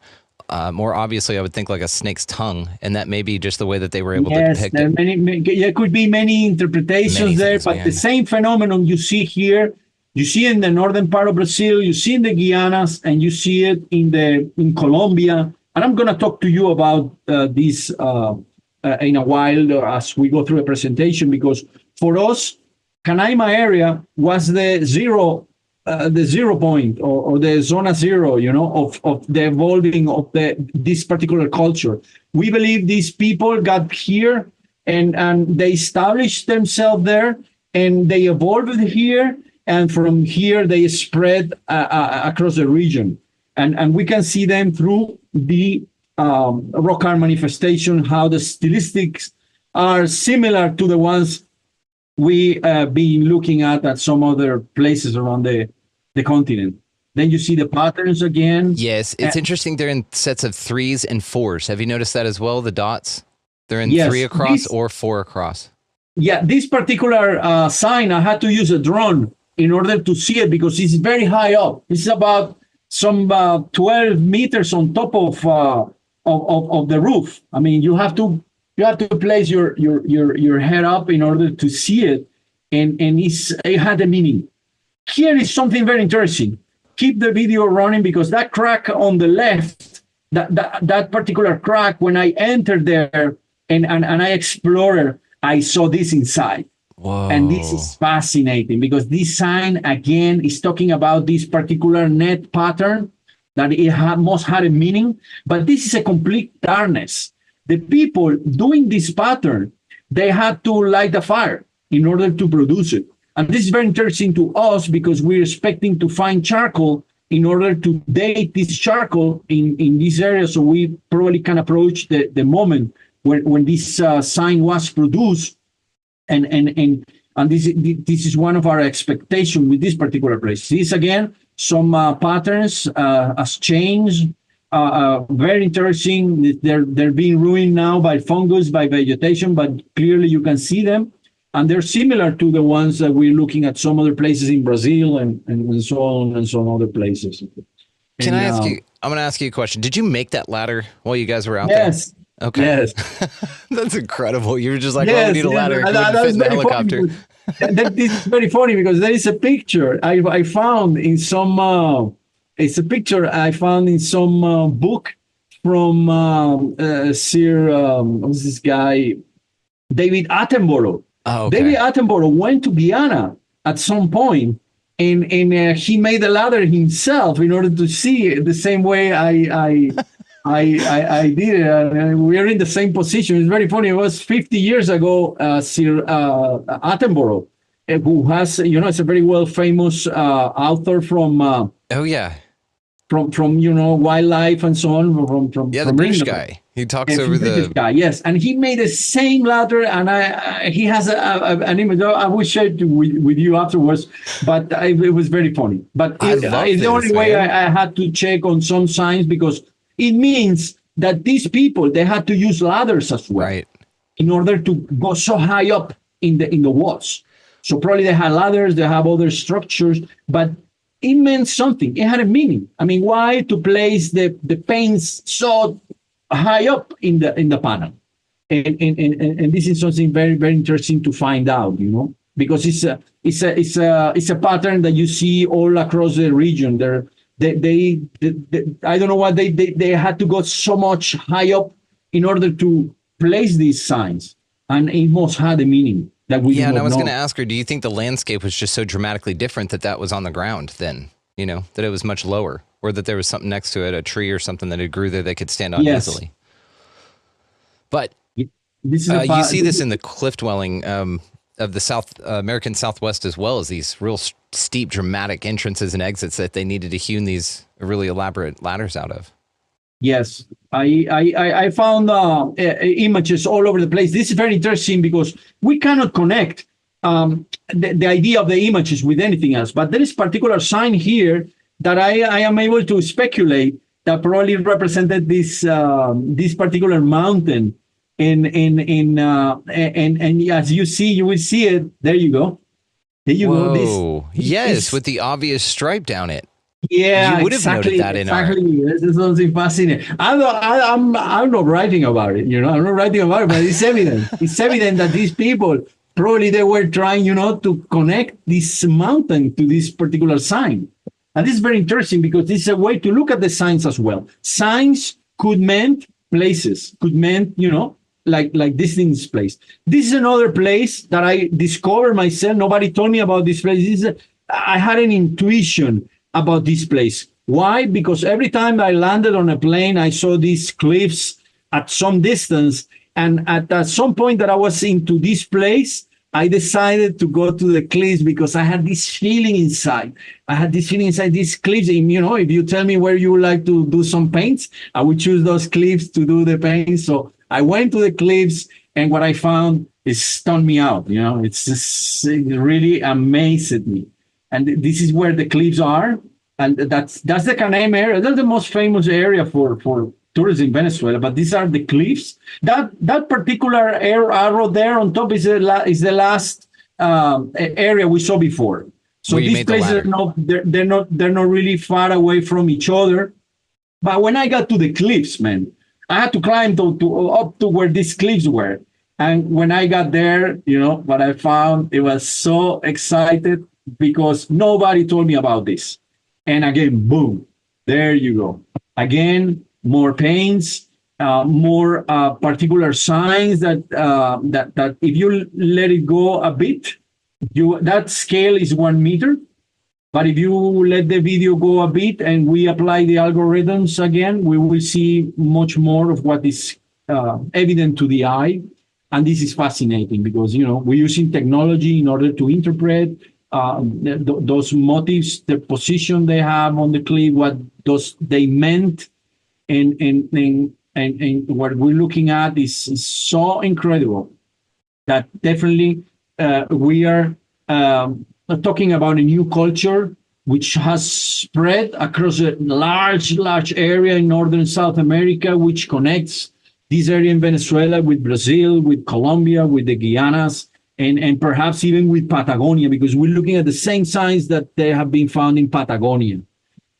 more obviously, I would think like a snake's tongue, and that may be just the way that they were able to depict there it. There could be many interpretations Many there, things, but man. the same phenomenon you see here, you see in the northern part of Brazil, you see in the Guianas, and you see it in Colombia. And I'm going to talk to you about this in a while as we go through the presentation, because for us, Canaima area was the zero point or the zona zero, of the evolving of this particular culture. We believe these people got here and they established themselves there and they evolved here, and from here they spread across the region. And we can see them through the rock art manifestation, how the stylistics are similar to the ones we been looking at some other places around the continent. Then you see the patterns again. Yes, it's interesting. They're in sets of 3s and 4s. Have you noticed that as well? The dots? They're in Yes, 3 across or 4 across. Yeah, this particular sign, I had to use a drone in order to see it because it's very high up. It's about some 12 meters on top of the roof. I mean, you have to place your head up in order to see it, and it had a meaning. Here is something very interesting. Keep the video running because that crack on the left, that particular crack, when I entered there and I explored, I saw this inside. Whoa. And this is fascinating because this sign, again, is talking about this particular net pattern that it must have a meaning, but this is a complete darkness. The people doing this pattern, they had to light a fire in order to produce it. And this is very interesting to us because we're expecting to find charcoal in order to date this charcoal in this area. So we probably can approach the moment when this sign was produced. And this is one of our expectations with this particular place. This, again, some patterns as chains, very interesting. They're being ruined now by fungus, by vegetation, but clearly you can see them. And they're similar to the ones that we're looking at some other places in Brazil and so on and some other places. Can I ask you? I'm going to ask you a question. Did you make that ladder while you guys were out yes, there? Okay. Yes. That's incredible. You were just like, Yes, well, we need a ladder. yes, It that wouldn't fit was in the very helicopter. funny. This is very funny because there is a picture I found in some. It's a picture I found in some book from Sir. What's this guy? David Attenborough. Oh, okay. David Attenborough went to Guiana at some point, and he made the ladder himself in order to see it the same way I did it. And we're in the same position. It's very funny. It was 50 years ago. Sir Attenborough, who has, it's a very well famous author from. Oh yeah. from wildlife and so on from Yeah, the from British England. guy. He talks From over British the. guy, yes, and he made the same ladder, and he has an image. I will share it with you afterwards, but it was very funny. But I love it's the only this, way man. I had to check on some signs, because it means that these people, they had to use ladders as well, Right. in order to go so high up in the walls. So probably they had ladders, they have other structures, but it meant something. It had a meaning. I mean, why to place the paints so high up in the panel? And this is something very, very interesting to find out, because it's a pattern that you see all across the region. They I don't know why they had to go so much high up in order to place these signs, and it must have a meaning that we Yeah, do and not I was know. going to ask her, do you think the landscape was just so dramatically different that was on the ground then? That it was much lower, or that there was something next to it, a tree or something that it grew there they could stand on Yes. easily. But This is you see this in the cliff dwelling of the South American Southwest, as well as these real steep, dramatic entrances and exits that they needed to hew these really elaborate ladders out of. Yes, I found images all over the place. This is very interesting because we cannot connect the idea of the images with anything else. But there is particular sign here that I am able to speculate that probably represented this particular mountain. And as you see, you will see it. There you go. There you go. Whoa. Yes, with the obvious stripe down it. Yeah, You would have exactly, noted that in art. exactly. This is something fascinating. I'm not writing about it, I'm not writing about it, but it's evident. It's evident that these people probably they were trying, to connect this mountain to this particular sign. And this is very interesting because this is a way to look at the signs as well. Signs could mean places, could mean, like this thing's place. This is another place that I discovered myself. Nobody told me about this place. I had an intuition about this place. Why? Because every time I landed on a plane, I saw these cliffs at some distance. And at some point that I was into this place, I decided to go to the cliffs because I had this feeling inside. These cliffs. And, if you tell me where you would like to do some paints, I would choose those cliffs to do the paints. So I went to the cliffs, and what I found is stunned me out. It's just, it really amazed me. And this is where the cliffs are, and that's the Canem area. That's the most famous area for tourism in Venezuela. But these are the cliffs. That particular arrow there on top is the last area we saw before. So Where you these made the places ladder. they're not really far away from each other. But when I got to the cliffs, man, I had to climb up to where these cliffs were. And when I got there, what I found, it was so excited because nobody told me about this. And again, boom, there you go. Again, more paints, more particular signs that if you let it go a bit, that scale is 1 meter. But if you let the video go a bit and we apply the algorithms again, we will see much more of what is evident to the eye. And this is fascinating because, we're using technology in order to interpret those motifs, the position they have on the cliff, what they meant. And what we're looking at is so incredible that definitely we are talking about a new culture which has spread across a large area in northern South America, which connects this area in Venezuela with Brazil, with Colombia, with the Guianas, and perhaps even with Patagonia, because we're looking at the same signs that they have been found in Patagonia.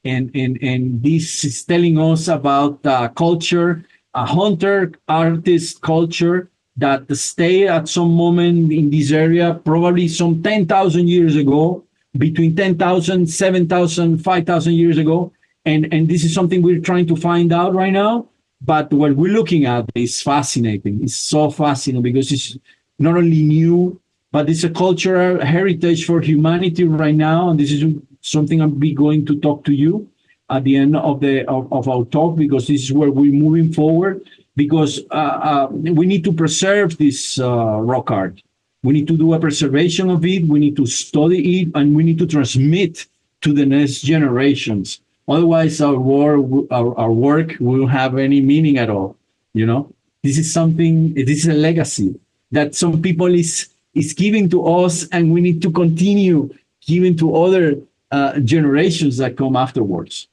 And this is telling us about culture, a hunter-artist culture that stayed at some moment in this area, probably some 10,000 years ago, between 10,000, 7,000, 5,000 years ago. And this is something we're trying to find out right now. But what we're looking at is fascinating. It's so fascinating because it's not only new, but it's a cultural heritage for humanity right now. And this is something I'll be going to talk to you at the end of our talk, because this is where we're moving forward, because we need to preserve this rock art. We need to do a preservation of it. We need to study it, and we need to transmit to the next generations Otherwise, our work will have any meaning at all. You know, this is something. This is a legacy that some people is giving to us, and we need to continue giving to other generations that come afterwards.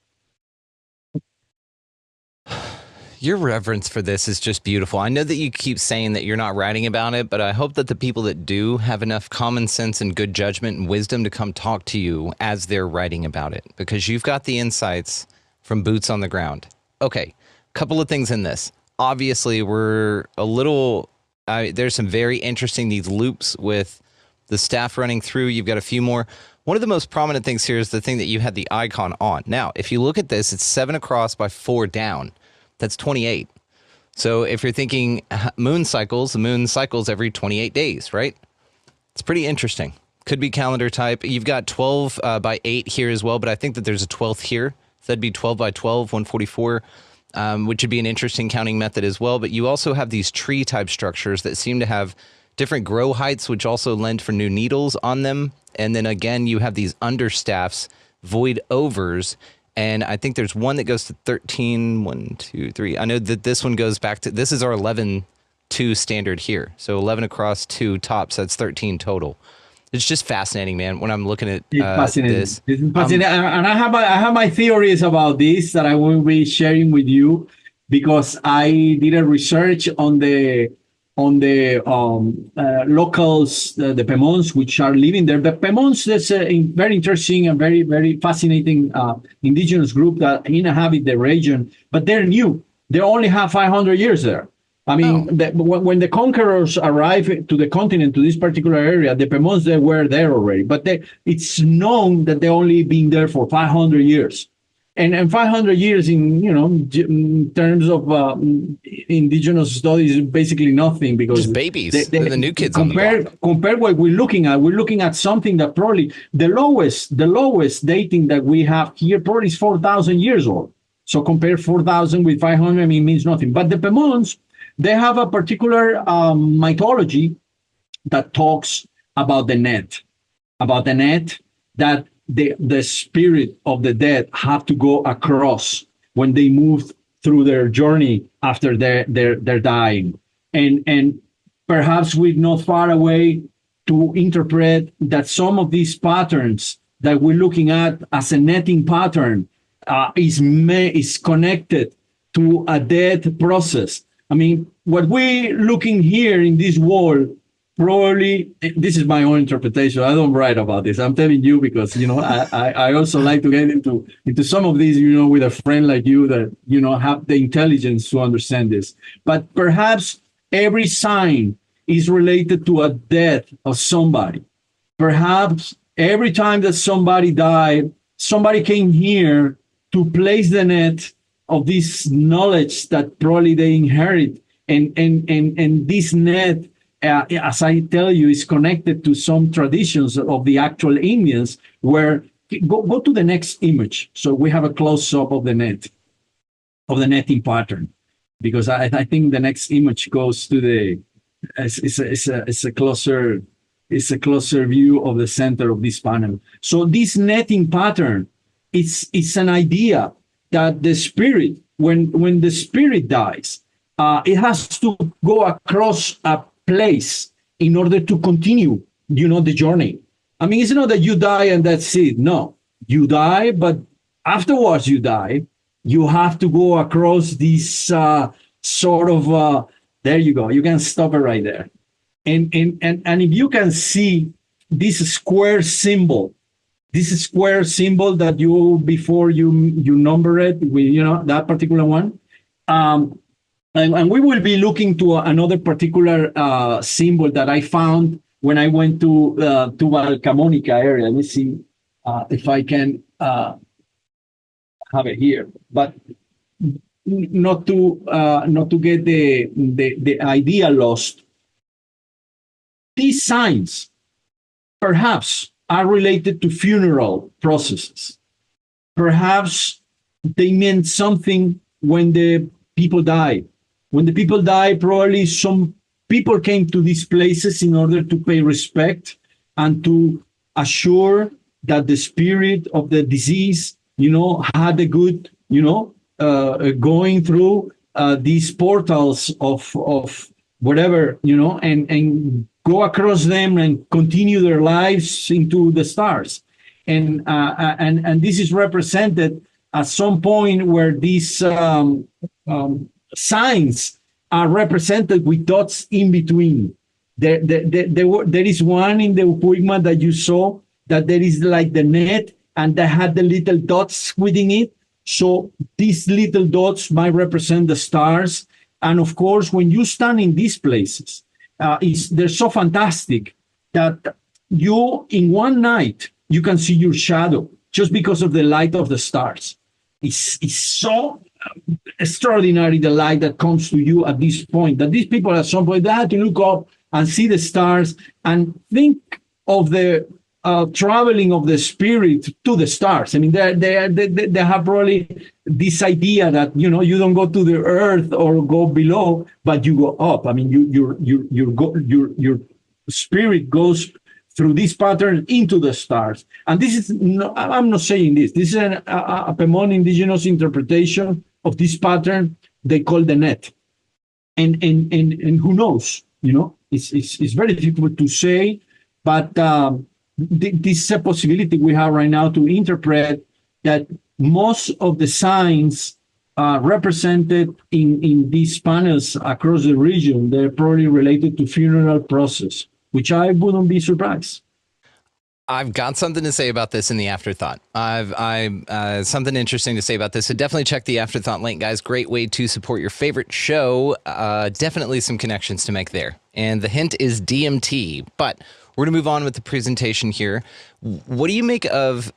Your reverence for this is just beautiful. I know that you keep saying that you're not writing about it, but I hope that the people that do have enough common sense and good judgment and wisdom to come talk to you as they're writing about it, because you've got the insights from boots on the ground. Okay, couple of things in this. Obviously, we're a little, there's some very interesting, these loops with the staff running through. You've got a few more. One of the most prominent things here is the thing that you had the icon on. Now, if you look at this, it's 7 across by 4 down. That's 28. So if you're thinking moon cycles, the moon cycles every 28 days, right? It's pretty interesting. Could be calendar type. You've got 12 by 8 here as well, but I think that there's a 12th here. So that'd be 12 by 12, 144, which would be an interesting counting method as well. But you also have these tree type structures that seem to have different grow heights, which also lend for new needles on them. And then again, you have these understaffs, void overs. And I think there's one that goes to 13, 1, 2, 3. I know that this one goes back to, this is our 11, 2 standard here. So 11 across 2 tops, that's 13 total. It's just fascinating, man, when I'm looking at this. It's fascinating. And I have my theories about this that I will be sharing with you, because I did a research on the locals, the Pemons, which are living there. The Pemons is a very interesting and very, very fascinating indigenous group that inhabit the region, but they're new. They only have 500 years there. I mean, when the conquerors arrived to the continent, to this particular area, the Pemons, they were there already, but it's known that they only been there for 500 years. And 500 years in terms of indigenous studies is basically nothing, because just babies. They're the new kids compare what we're looking at. We're looking at something that probably the lowest dating that we have here probably is 4,000 years old. So compare 4,000 with 500, I mean, means nothing. But the Pemons, they have a particular mythology that talks about the net that the spirit of the dead have to go across when they move through their journey after they're dying. And perhaps we're not far away to interpret that some of these patterns that we're looking at as a netting pattern is connected to a death process. I mean, what we're looking here in this wall, probably, this is my own interpretation. I don't write about this. I'm telling you because, I also like to get into some of these, with a friend like you that, have the intelligence to understand this. But perhaps every sign is related to a death of somebody. Perhaps every time that somebody died, somebody came here to place the net of this knowledge that probably they inherit. And this net, as I tell you, is connected to some traditions of the actual Indians, where go to the next image. So we have a close-up of the netting pattern, because I think the next image goes to it's a closer view of the center of this panel. So this netting pattern, it's an idea that the spirit, when the spirit dies, it has to go across a place in order to continue, the journey. I mean, it's not that you die and that's it. No, you die, but afterwards you die, you have to go across this sort of, there you go. You can stop it right there. And if you can see this square symbol that before you number it with, that particular one, and we will be looking to another particular symbol that I found when I went to Valcamonica area. Let me see if I can have it here, but not to get the idea lost. These signs perhaps are related to funeral processes. Perhaps they meant something when the people died. When the people died, probably some people came to these places in order to pay respect and to assure that the spirit of the deceased had a good, going through these portals of whatever, and go across them and continue their lives into the stars. And this is represented at some point where these signs are represented with dots in between. There is one in the Upuigma that you saw that there is like the net and that had the little dots within it. So these little dots might represent the stars. And of course, when you stand in these places, they're so fantastic that you, in one night, you can see your shadow just because of the light of the stars. It's so extraordinary, the light that comes to you at this point, that these people at some point, they had to look up and see the stars and think of the traveling of the spirit to the stars. I mean, they have probably this idea that, you don't go to the earth or go below, but you go up. I mean, your spirit goes through this pattern into the stars. And this is, I'm not saying this. This is a Pemon indigenous interpretation of this pattern they call the net. And who knows, it's very difficult to say, but this is a possibility we have right now to interpret that most of the signs represented in these panels across the region, they're probably related to funeral process, which I wouldn't be surprised. I've got something to say about this in the afterthought. I've something interesting to say about this. So definitely check the afterthought link, guys. Great way to support your favorite show. Definitely some connections to make there. And the hint is DMT. But we're going to move on with the presentation here. What do you make of?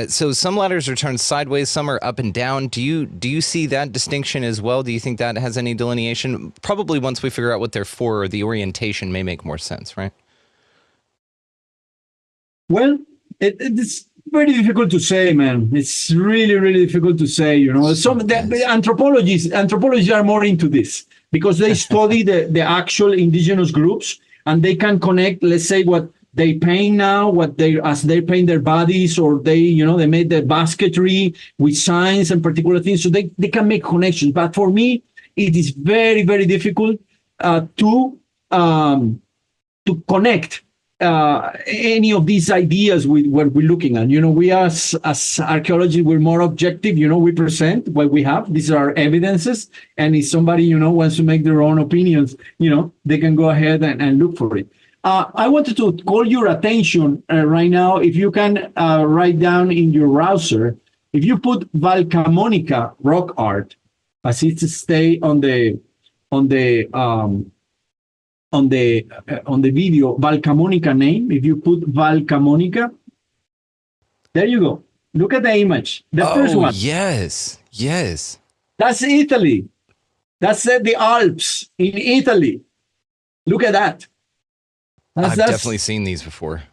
So some ladders are turned sideways, some are up and down. Do you see that distinction as well? Do you think that has any delineation? Probably once we figure out what they're for, the orientation may make more sense, right? Well, it's very difficult to say, man. It's really, really difficult to say. The anthropologists are more into this because they study the actual indigenous groups and they can connect, let's say, what they paint now, as they paint their bodies, or they made the basketry with signs and particular things, so they can make connections. But for me, it is very, very difficult to connect any of these ideas with what we're looking at. We as archaeologists, we're more objective. We present what we have. These are evidences, and if somebody wants to make their own opinions, they can go ahead and look for it. I wanted to call your attention right now, if you can write down in your browser, if you put Valcamonica rock art, as it stay on the video, Valcamonica name, if you put Valcamonica, there you go. Look at the image. The first one. Yes. That's Italy. That's the Alps in Italy. Look at that. I've definitely seen these before.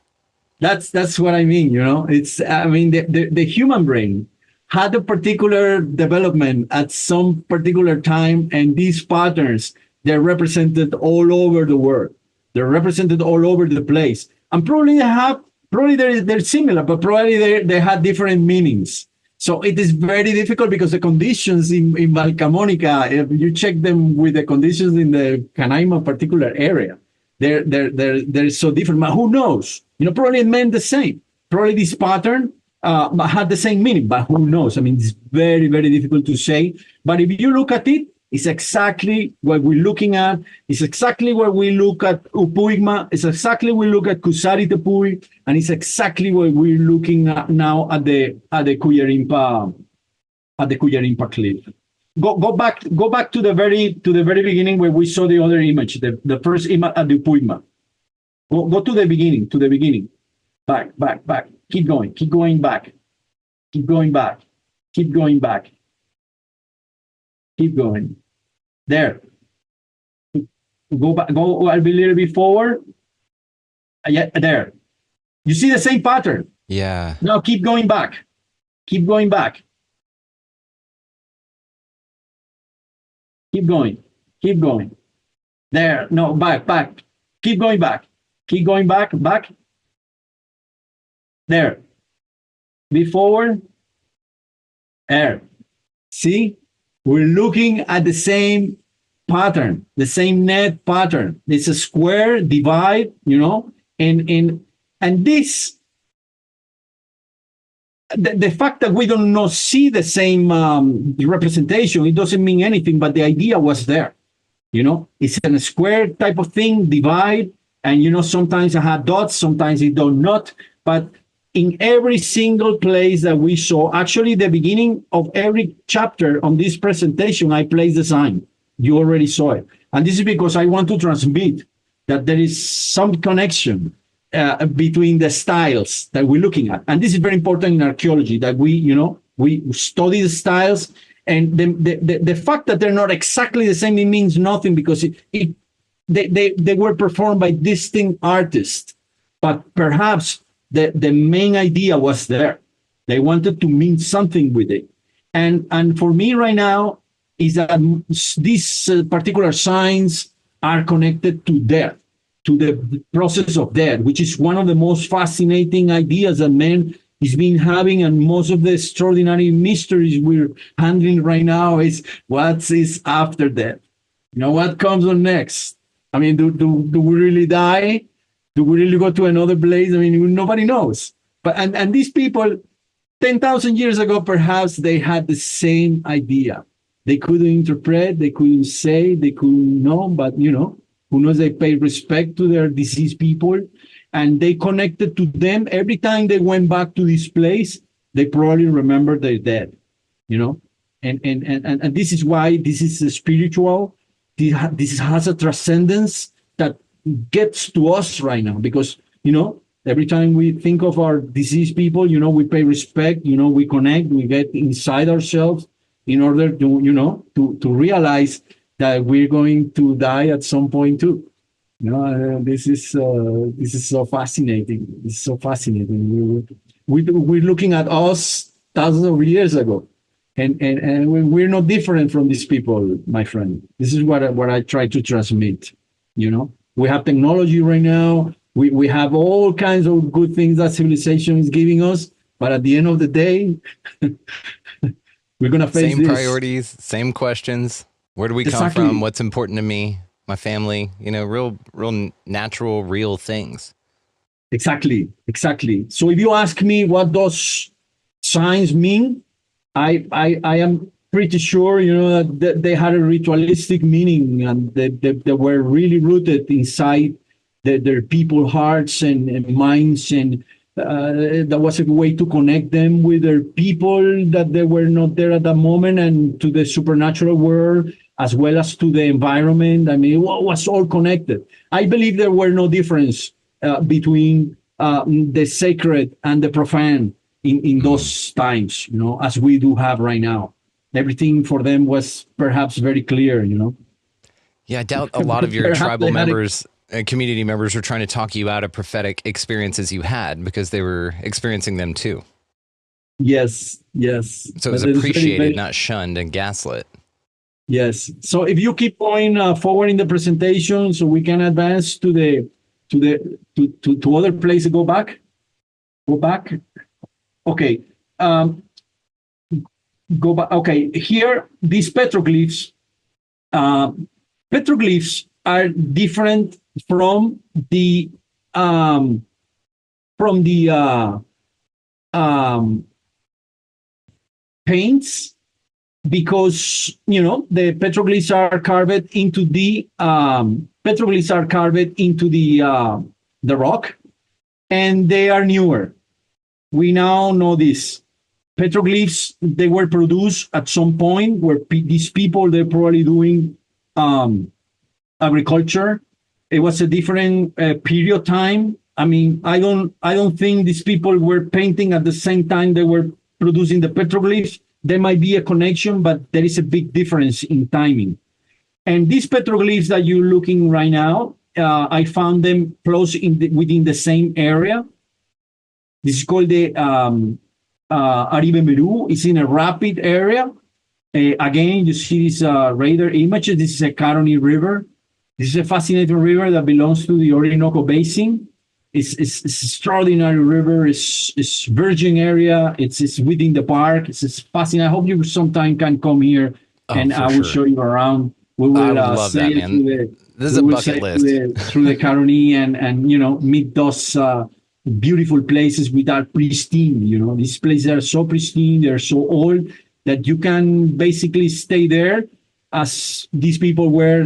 That's what I mean. The human brain had a particular development at some particular time, and these patterns, they're represented all over the world. They're represented all over the place, and probably they're similar, but probably they had different meanings. So it is very difficult because the conditions in Valcamonica, if you check them with the conditions in the Canaima particular area, they're so different. But who knows? Probably it meant the same. Probably this pattern had the same meaning, but who knows? I mean, it's very, very difficult to say. But if you look at it, it's exactly what we're looking at. It's exactly what we look at Upuigma. It's exactly what we look at Kusari Tepuy, and it's exactly what we're looking at now at the Cuyarimpa cliff. Go back to the very beginning where we saw the other image, the first image at the Upuigma. Go to the beginning. Back. Keep going back. Keep going. There. Go back. Go a little bit forward. Yeah, there. You see the same pattern. Yeah. Now keep going back. Keep going. There. No, back. Keep going back. Back. There. Be forward. Earth. See, we're looking at the same pattern, the same net pattern. It's a square divide, and this, the fact that we don't not see the same representation, it doesn't mean anything, but the idea was there. It's a square type of thing, divide, and sometimes I have dots, sometimes it does not, but in every single place that we saw, actually the beginning of every chapter on this presentation, I placed the sign. You already saw it. And this is because I want to transmit that there is some connection between the styles that we're looking at. And this is very important in archaeology, that we study the styles, and the fact that they're not exactly the same, it means nothing, because they were performed by distinct artists. But perhaps the main idea was there. They wanted to mean something with it. And for me right now is that these particular signs are connected to death, to the process of death, which is one of the most fascinating ideas that man has been having, and most of the extraordinary mysteries we're handling right now is what is after death. What comes on next? I mean, do we really die? Do we really go to another place? I mean, nobody knows. But and these people, 10,000 years ago, perhaps they had the same idea. They couldn't interpret, they couldn't say, they couldn't know, but who knows, they paid respect to their deceased people, and they connected to them. Every time they went back to this place, they probably remembered their dead, and this is why this is spiritual. This has a transcendence that gets to us right now, because every time we think of our deceased people, we pay respect, we connect, we get inside ourselves in order to realize that we're going to die at some point too. This is so fascinating. It's so fascinating. We're looking at us thousands of years ago, and we're no different from these people, my friend. This is what I try to transmit. We have technology right now. We have all kinds of good things that civilization is giving us, but at the end of the day, we're gonna face same this. priorities, same questions. Where do we come from? What's important to me? My family? Real natural, real things. Exactly. So if you ask me what those signs mean, I am pretty sure that they had a ritualistic meaning, and they were really rooted inside their people hearts and minds, and that was a way to connect them with their people that they were not there at that moment, and to the supernatural world, as well as to the environment. I mean, it was all connected. I believe there were no difference between the sacred and the profane in those times, as we do have right now. Everything for them was perhaps very clear, Yeah, I doubt a lot of your tribal members, community members, were trying to talk you out of prophetic experiences you had, because they were experiencing them too. Yes. So it was appreciated, not shunned and gaslit. Yes. So if you keep going forward in the presentation, so we can advance to other places. Go back. Okay. Go back. Okay. Here, these petroglyphs. Petroglyphs are different from the paints, because the petroglyphs are carved into the rock, and they are newer. We now know this. Petroglyphs, they were produced at some point where these people, they're probably doing agriculture. It was a different period of time. I mean, I don't think these people were painting at the same time they were producing the petroglyphs. There might be a connection, but there is a big difference in timing. And these petroglyphs that you're looking right now, I found them close within the same area. This is called the Aribe Meru. It's in a rapid area. Again, you see this radar image. This is a Caroni River. This is a fascinating river that belongs to the Orinoco Basin. It's extraordinary river. It's virgin area. It's within the park. It's fascinating. I hope you sometime can come here and I will show you around. We will I would love that, man. This is a bucket list. Through the Caroni and meet those beautiful places that are pristine. These places are so pristine. They're so old that you can basically stay there as these people were,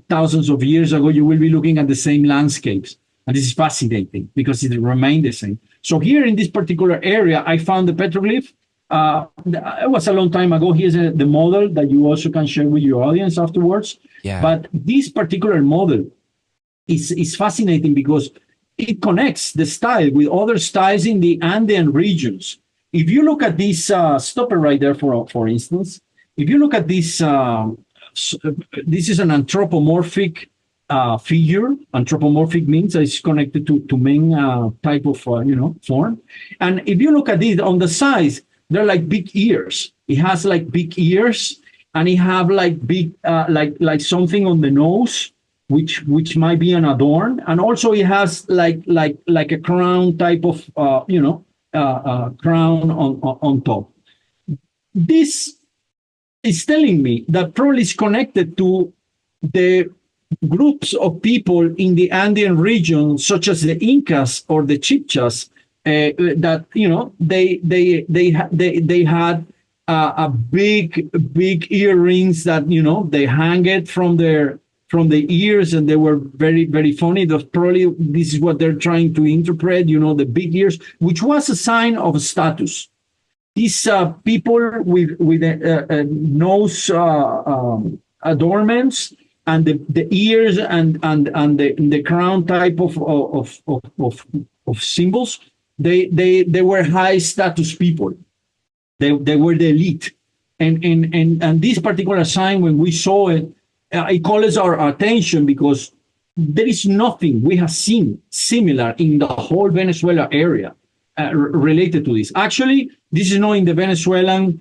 thousands of years ago. You will be looking at the same landscapes. And this is fascinating because it remained the same. So here in this particular area, I found the petroglyph. It was a long time ago. Here's the model that you also can share with your audience afterwards. Yeah. But this particular model is fascinating because it connects the style with other styles in the Andean regions. If you look at this, stop it right there, for instance. If you look at this, this is an anthropomorphic figure. Anthropomorphic means that it's connected to main type of form. And if you look at it on the sides, they're like big ears. It has like big ears, and it have like big like something on the nose, which might be an adorn, and also it has like a crown type of crown on top. This is telling me that probably is connected to the groups of people in the Andean region, such as the Incas or the Chibchas, that they had a big earrings that they hang it from the ears, and they were very, very funny. That probably this is what they're trying to interpret. The big ears, which was a sign of status. These people with nose adornments and the ears and the crown type of symbols, they were high status people. They were the elite, and this particular sign, when we saw it, it calls our attention because there is nothing we have seen similar in the whole Venezuela area related to this. Actually, this is not in the Venezuelan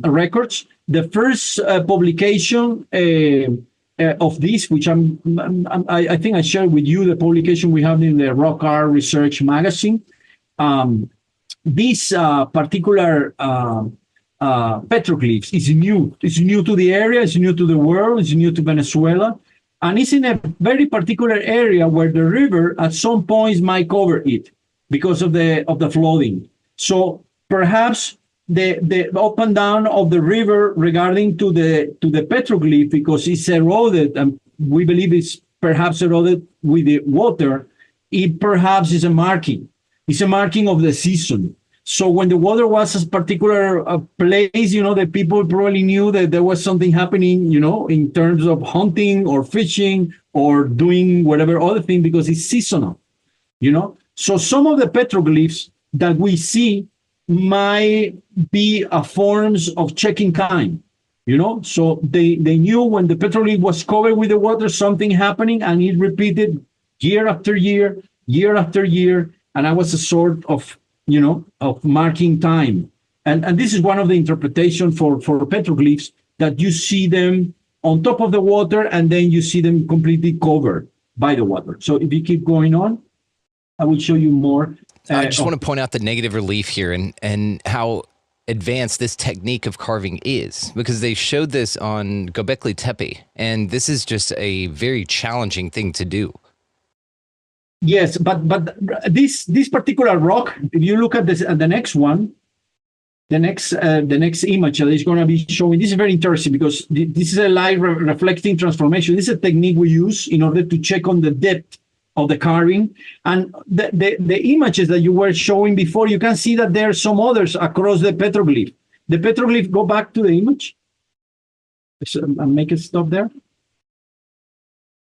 records. The first publication of this, which I think I shared with you, the publication we have in the Rock Art Research magazine. This particular petroglyphs is new. It's new to the area. It's new to the world. It's new to Venezuela, and it's in a very particular area where the river at some points might cover it because of the flooding. So perhaps the up and down of the river regarding to the petroglyph, because it's eroded, and we believe it's perhaps eroded with the water, it perhaps is a marking. It's a marking of the season. So when the water was a particular place, the people probably knew that there was something happening, in terms of hunting or fishing or doing whatever other thing, because it's seasonal, So some of the petroglyphs that we see might be forms of checking time, So they knew when the petroglyph was covered with the water, something happening, and it repeated year after year, year after year, and that was a sort of of marking time. And this is one of the interpretations for petroglyphs, that you see them on top of the water and then you see them completely covered by the water. So if you keep going on, I will show you more. I just want to point out the negative relief here and how advanced this technique of carving is, because they showed this on Göbekli Tepe, and this is just a very challenging thing to do. Yes, but this particular rock, if you look at the next one, the next image that is going to be showing, this is very interesting because this is a light reflecting transformation. This is a technique we use in order to check on the depth of the carving. And the images that you were showing before, you can see that there are some others across the petroglyph. The petroglyph, go back to the image. And make it stop there.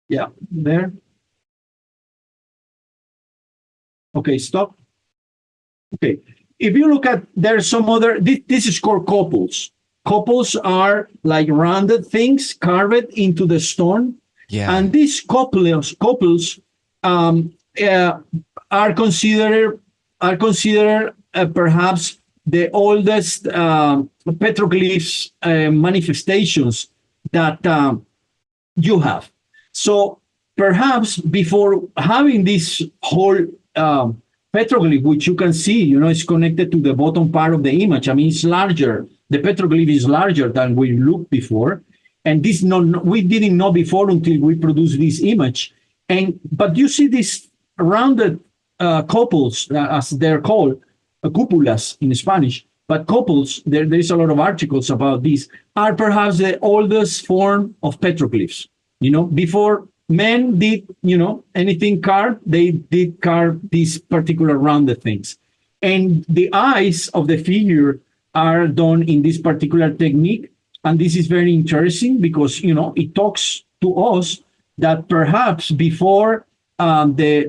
Yeah, there. Okay, stop. Okay, if you look at, there's some other, this is called couples. Couples are like rounded things carved into the stone. Yeah. And these couples are considered perhaps the oldest petroglyphs manifestations that you have. So perhaps before having this whole petroglyph, which you can see, is connected to the bottom part of the image. I mean, it's larger. The petroglyph is larger than we looked before. And this we didn't know before until we produced this image. But you see these rounded couples, as they're called, cupulas in Spanish. But couples, there's a lot of articles about this, are perhaps the oldest form of petroglyphs. Before men did, anything carved, they did carve these particular rounded things. And the eyes of the figure are done in this particular technique. And this is very interesting because, it talks to us that perhaps before the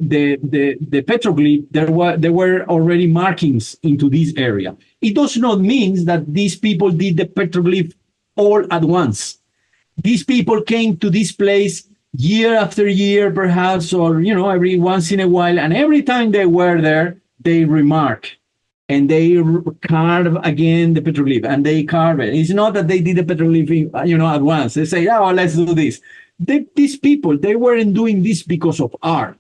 petroglyph, there were already markings into this area. It does not mean that these people did the petroglyph all at once. These people came to this place year after year, perhaps, or, every once in a while. And every time they were there, they remark and they carve again the petroglyph and they carve it. It's not that they did the petroglyph, at once. They say, oh, let's do this. These people, they weren't doing this because of art.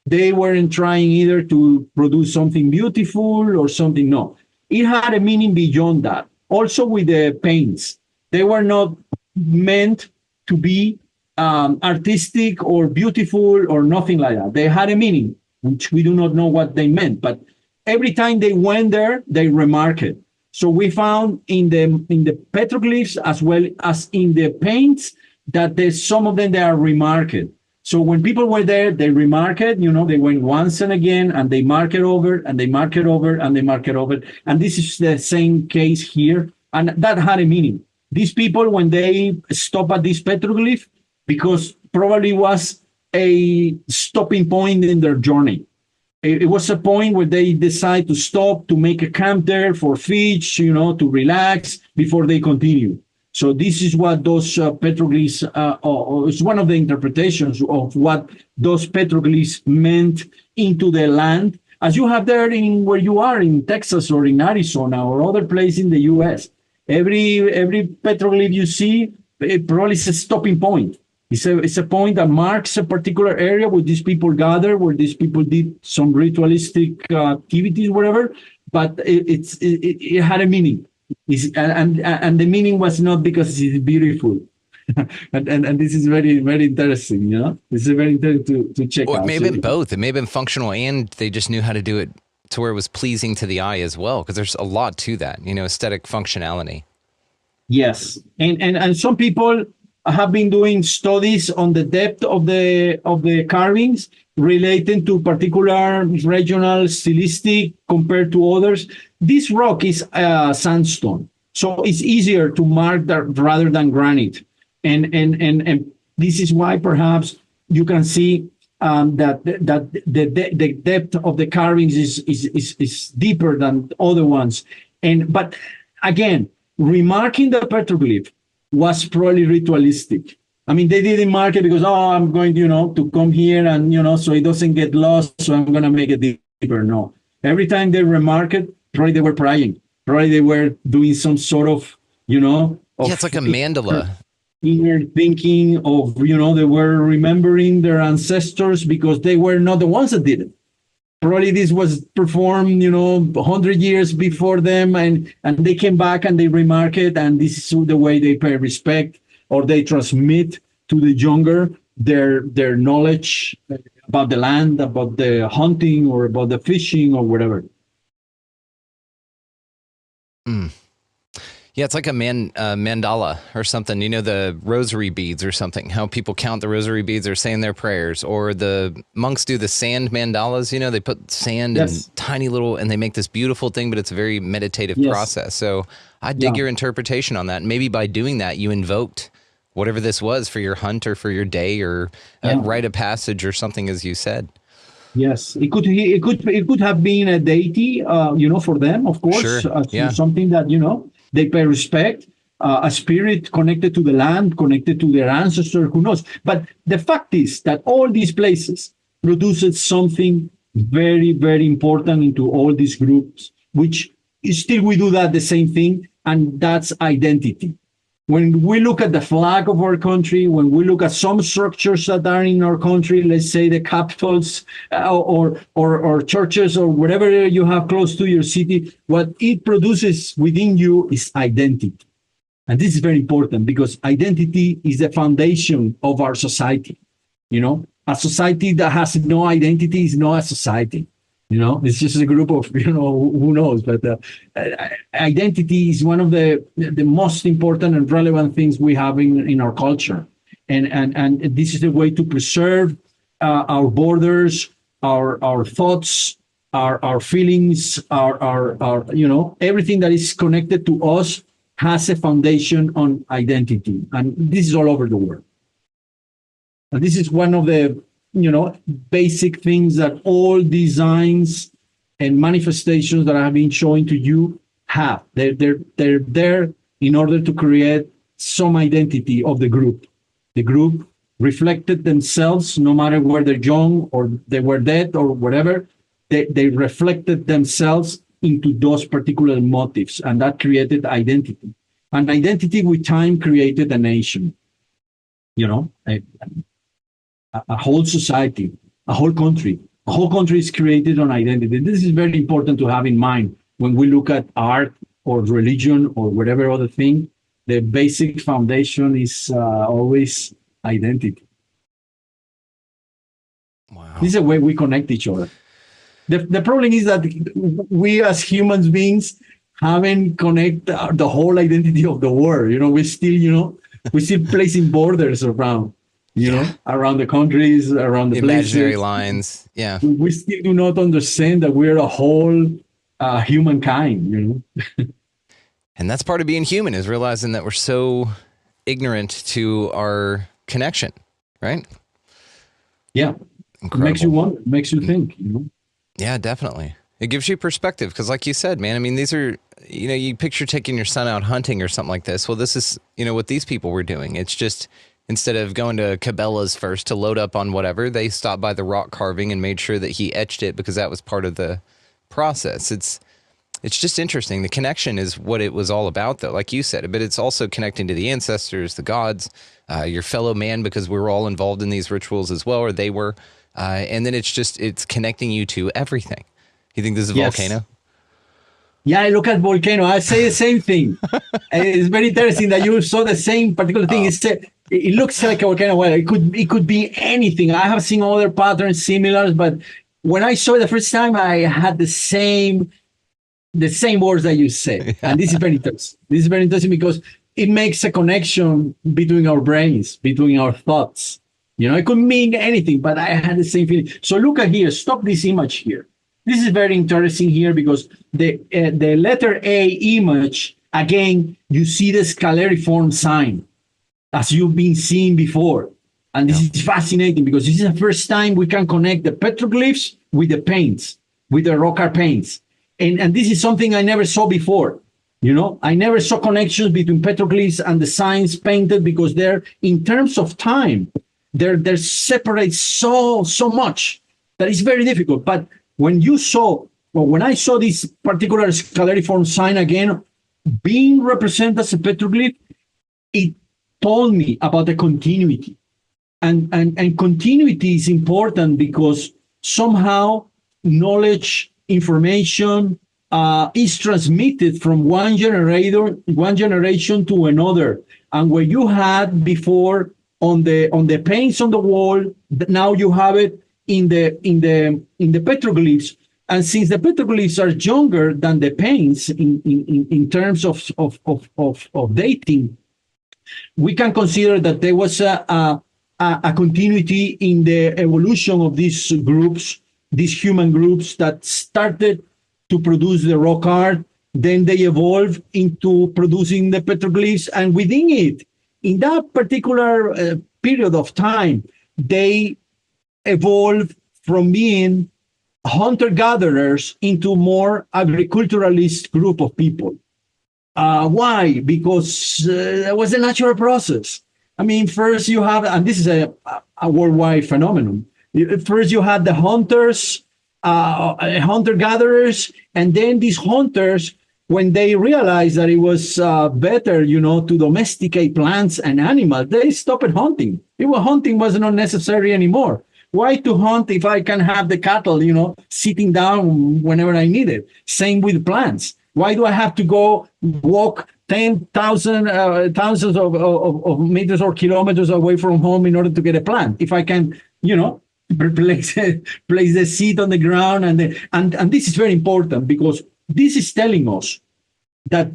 They weren't trying either to produce something beautiful or something. No, it had a meaning beyond that. Also with the paints, they were not meant to be artistic or beautiful or nothing like that. They had a meaning, which we do not know what they meant. But every time they went there, they remarked it. So we found in the petroglyphs as well as in the paints that there's some of them that are remarked. So when people were there, they remarked, they went once and again, and they mark it over, and they mark it over, and they mark it over. And this is the same case here. And that had a meaning. These people, when they stop at this petroglyph, because probably was a stopping point in their journey. It was a point where they decide to stop, to make a camp there for fish, to relax before they continue. So this is what those petroglyphs, it's one of the interpretations of what those petroglyphs meant into the land, as you have there in where you are in Texas or in Arizona or other place in the U.S. Every petroglyph you see, it probably is a stopping point. It's a point that marks a particular area where these people gather, where these people did some ritualistic activities, whatever. But it had a meaning. And the meaning was not because it's beautiful. and this is very, very interesting, This is very interesting to check out. It may have been both. It may have been functional and they just knew how to do it to where it was pleasing to the eye as well, because there's a lot to that, aesthetic functionality. Yes. And some people have been doing studies on the depth of the carvings relating to particular regional stylistic compared to others. This rock is sandstone, so it's easier to mark that rather than granite. And this is why perhaps you can see that the depth of the carvings is deeper than other ones. But again, remarking the petroglyph was probably ritualistic. I mean, they didn't mark it because, I'm going, to come here and, so it doesn't get lost, so I'm going to make it deeper. No. Every time they remark it, probably they were praying. Probably they were doing some sort of, it's like a mandala. Inner thinking of, they were remembering their ancestors because they were not the ones that did it. Probably this was performed, 100 years before them, and they came back and they remark it, and this is the way they pay respect or they transmit to the younger their knowledge about the land, about the hunting or about the fishing or whatever. Yeah, it's like a mandala or something, the rosary beads or something, how people count the rosary beads or saying their prayers, or the monks do the sand mandalas, they put sand in tiny little, and they make this beautiful thing, but it's a very meditative process. So I dig your interpretation on that. Maybe by doing that, you invoked whatever this was for your hunt or for your day or a rite of passage or something, as you said. Yes, it could have been a deity, for them, of course, something that, they pay respect, a spirit connected to the land, connected to their ancestor, who knows. But the fact is that all these places produced something very, very important into all these groups, which still we do that the same thing, and that's identity. when we look at the flag of our country, when we look at some structures that are in our country, let's say the capitals or churches or whatever you have close to your city, what it produces within you is identity. And this is very important because identity is the foundation of our society. You know, a society that has no identity is not a society. You know, it's just a group of, who knows, but identity is one of the most important and relevant things we have in our culture. And this is the way to preserve our borders, our thoughts, our feelings, our everything that is connected to us has a foundation on identity. And this is all over the world. And this is one of the basic things that all designs and manifestations that I have been showing to you have. They're there in order to create some identity of the group. The group reflected themselves, no matter where they're young or they were dead or whatever, they reflected themselves into those particular motives, and that created identity. And identity with time created a nation, a whole society, a whole country. A whole country is created on identity. This is very important to have in mind when we look at art or religion or whatever other thing. The basic foundation is always identity. Wow. This is the way we connect each other. The problem is that we as human beings haven't connected the whole identity of the world. We're still placing borders around. Around the countries, around the imaginary places. lines. Yeah. We still do not understand that we're a whole humankind, And that's part of being human, is realizing that we're so ignorant to our connection, right? Yeah. Incredible. It makes you wonder, makes you think, Yeah, definitely. It gives you perspective because, like you said, man, I mean, these are, you picture taking your son out hunting or something like this. Well, this is, what these people were doing. It's just, instead of going to Cabela's first to load up on whatever, they stopped by the rock carving and made sure that he etched it because that was part of the process. It's just interesting. The connection is what it was all about, though, like you said, but it's also connecting to the ancestors, the gods, your fellow man, because we were all involved in these rituals as well, or they were. And then it's connecting you to everything. You think this is a volcano? Yeah, I look at volcano. I say the same thing. It's very interesting that you saw the same particular thing. It looks like a volcano. Well, it could be anything. I have seen other patterns similar, but when I saw it the first time, I had the same words that you said. And this is very interesting. This is very interesting because it makes a connection between our brains, between our thoughts. It could mean anything, but I had the same feeling. So look at here. Stop this image here. This is very interesting here because the letter A image, again, you see the scalariform sign as you've been seeing before. And this is fascinating because this is the first time we can connect the petroglyphs with the paints, with the rock art paints. And this is something I never saw before. I never saw connections between petroglyphs and the signs painted because they're, in terms of time, they're separate so much that it's very difficult. But when I saw this particular scalariform sign again being represented as a petroglyph, it told me about the continuity. And continuity is important because somehow knowledge, information is transmitted from one generation to another. And what you had before on the paints on the wall, now you have it in the petroglyphs. And since the petroglyphs are younger than the paints in terms of dating, we can consider that there was a continuity in the evolution of these groups, these human groups that started to produce the rock art. Then they evolved into producing the petroglyphs, and within it, in that particular period of time, they evolved from being hunter-gatherers into more agriculturalist group of people. Why? Because it was a natural process. I mean, first you have, and this is a worldwide phenomenon. First you had the hunters, hunter-gatherers, and then these hunters when they realized that it was better, to domesticate plants and animals, they stopped hunting. Hunting was not necessary anymore. Why to hunt if I can have the cattle, sitting down whenever I need it? Same with plants. Why do I have to go walk 10,000 thousands of meters or kilometers away from home in order to get a plant? If I can, place the seed on the ground, and this is very important, because this is telling us that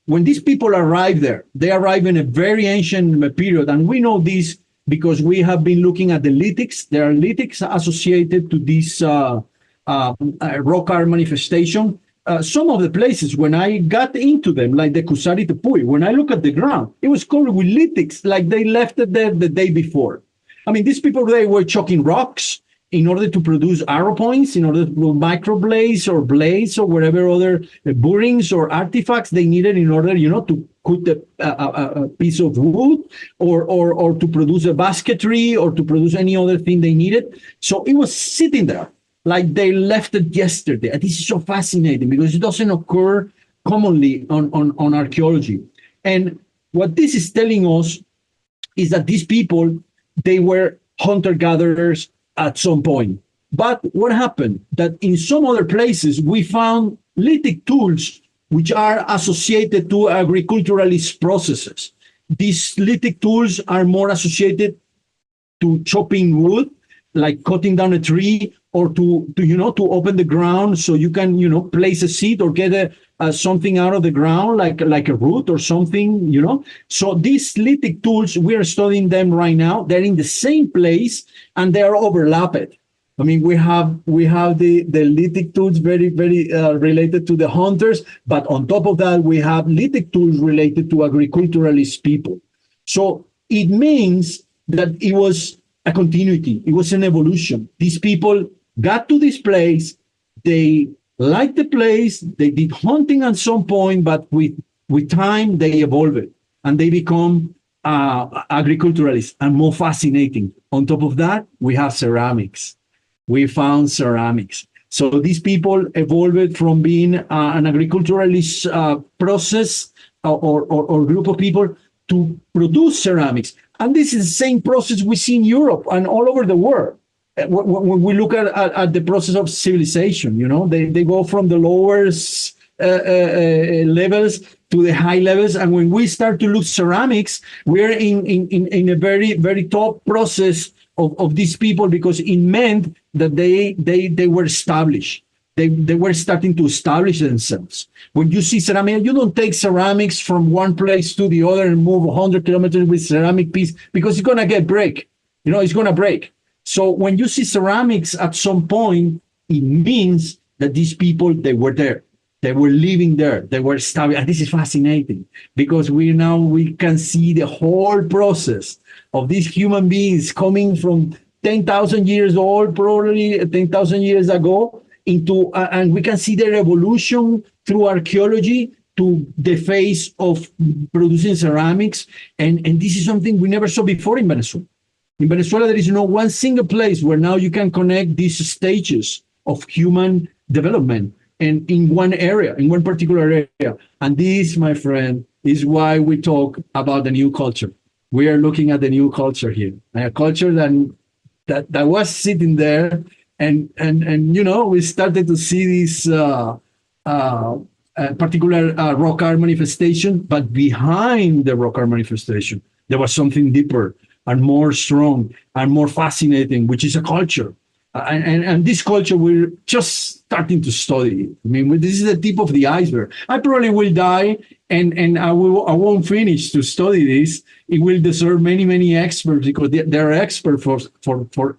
when these people arrive there, they arrive in a very ancient period, and we know this because we have been looking at the lithics. There are lithics associated to this rock art manifestation. Some of the places, when I got into them, like the Kusari Tepui, when I look at the ground, it was covered with lithics, like they left it there the day before. I mean, these people, they were chucking rocks in order to produce arrow points, in order to do microblades or blades or whatever other burings or artifacts they needed in order, to cut a piece of wood or to produce a basketry or to produce any other thing they needed. So it was sitting there like they left it yesterday. And this is so fascinating because it doesn't occur commonly on archaeology. And what this is telling us is that these people, they were hunter-gatherers at some point. But what happened? That in some other places, we found lithic tools which are associated to agriculturalist processes. These lithic tools are more associated to chopping wood, like cutting down a tree, or to open the ground so you can, place a seed or get something out of the ground, like a root or something, So these lithic tools, we are studying them right now. They're in the same place and they are overlapped. I mean, we have the lithic tools very, very related to the hunters, but on top of that, we have lithic tools related to agriculturalist people. So it means that it was a continuity. It was an evolution. These people got to this place. They liked the place. They did hunting at some point, but with time, they evolved and they become agriculturalists and more fascinating. On top of that, we have ceramics. We found ceramics. So these people evolved from being an agriculturalist process or group of people to produce ceramics. And this is the same process we see in Europe and all over the world. When we look at the process of civilization, they go from the lower levels to the high levels. And when we start to look ceramics, we're in a very, very top process of these people, because it meant that they were established. They were starting to establish themselves. When you see ceramics, you don't take ceramics from one place to the other and move 100 kilometers with ceramic piece, because it's going to break. It's going to break. So when you see ceramics at some point, it means that these people, they were there. They were living there. They were established. And this is fascinating because we can see the whole process of these human beings coming from 10,000 years old, probably 10,000 years ago, and we can see their evolution through archaeology to the phase of producing ceramics. And this is something we never saw before in Venezuela. In Venezuela, there is no one single place where now you can connect these stages of human development and in one area, in one particular area. And this, my friend, is why we talk about the new culture. We are looking at the new culture here, a culture that was sitting there, and we started to see this particular rock art manifestation, but behind the rock art manifestation, there was something deeper and more strong and more fascinating, which is a culture. And this culture, we're just starting to study. I mean, this is the tip of the iceberg. I probably will die, and I won't finish to study this. It will deserve many, many experts, because they're experts for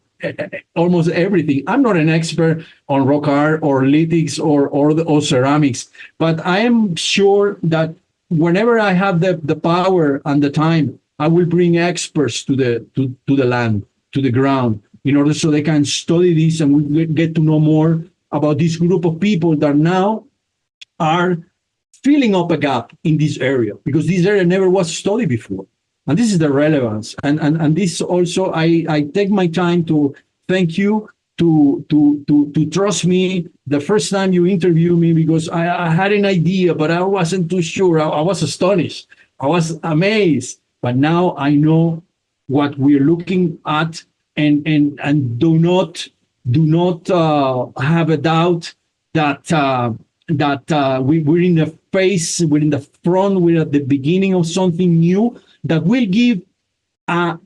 almost everything. I'm not an expert on rock art or lithics or ceramics, but I am sure that whenever I have the power and the time, I will bring experts to the land, to the ground, in order so they can study this and we get to know more about this group of people that now are filling up a gap in this area, because this area never was studied before. And this is the relevance. And this also, I take my time to thank you to trust me the first time you interviewed me, because I had an idea, but I wasn't too sure. I was astonished. I was amazed. But now I know what we're looking at, and do not have a doubt that we're in the face, we're in the front, we're at the beginning of something new that will give a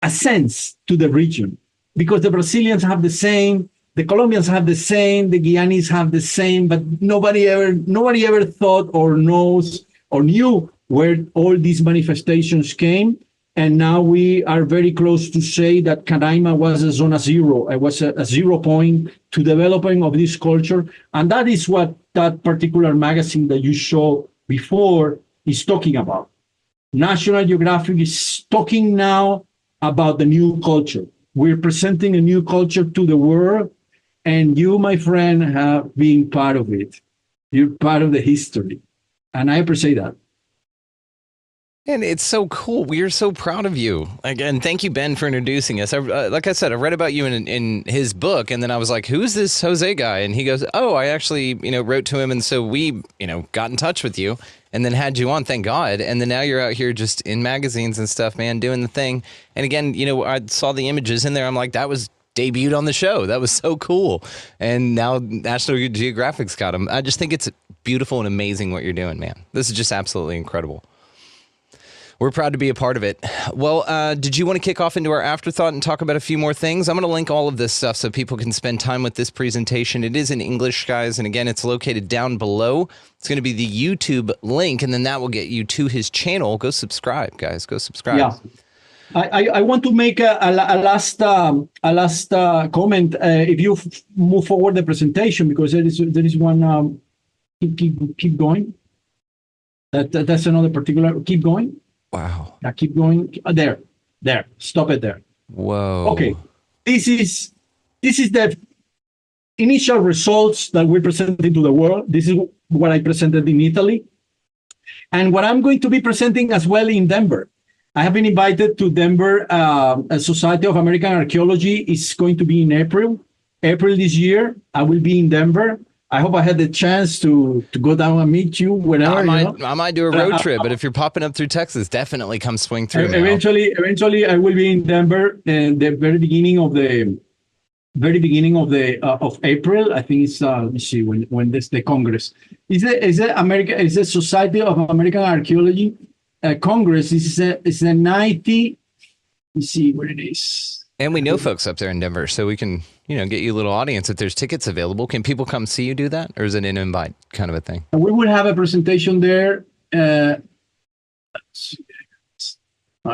sense to the region, because the Brazilians have the same, the Colombians have the same, the Guianese have the same, but nobody ever thought or knows or knew where all these manifestations came. And now we are very close to say that Canaima was a zona zero. It was a 0 point to developing of this culture. And that is what that particular magazine that you showed before is talking about. National Geographic is talking now about the new culture. We're presenting a new culture to the world, and you, my friend, have been part of it. You're part of the history, and I appreciate that. And it's so cool. We are so proud of you. Again, thank you, Ben, for introducing us. Like I said, I read about you in his book, and then I was like, who's this Jose guy? And he goes, oh, I actually, wrote to him. And so we, got in touch with you and then had you on, thank God. And then now you're out here just in magazines and stuff, man, doing the thing. And again, I saw the images in there. I'm like, that was debuted on the show. That was so cool. And now National Geographic's got him. I just think it's beautiful and amazing what you're doing, man. This is just absolutely incredible. We're proud to be a part of it. Well, did you want to kick off into our afterthought and talk about a few more things? I'm going to link all of this stuff so people can spend time with this presentation. It is in English, guys. And again, it's located down below. It's going to be the YouTube link, and then that will get you to his channel. Go subscribe, guys. Go subscribe. Yeah. I want to make a last comment. If you move forward the presentation, because there is one. Keep going. That's another particular. Keep going. Wow. Now keep going. There. Stop it there. Whoa. Okay. This is the initial results that we presented to the world. This is what I presented in Italy, and what I'm going to be presenting as well in Denver. I have been invited to Denver. A Society of American Archaeology is going to be in April this year. I will be in Denver. I hope I had the chance to go down and meet you whenever. I might do a road trip, but if you're popping up through Texas, definitely come swing through. Eventually, I will be in Denver in the very beginning of April. I think it's let me see when this the Congress is the Society of American Archaeology Congress. Is a 90. Let me see where it is. And we know folks up there in Denver, so we can, get you a little audience if there's tickets available. Can people come see you do that, or is it an invite kind of a thing? We will have a presentation there. I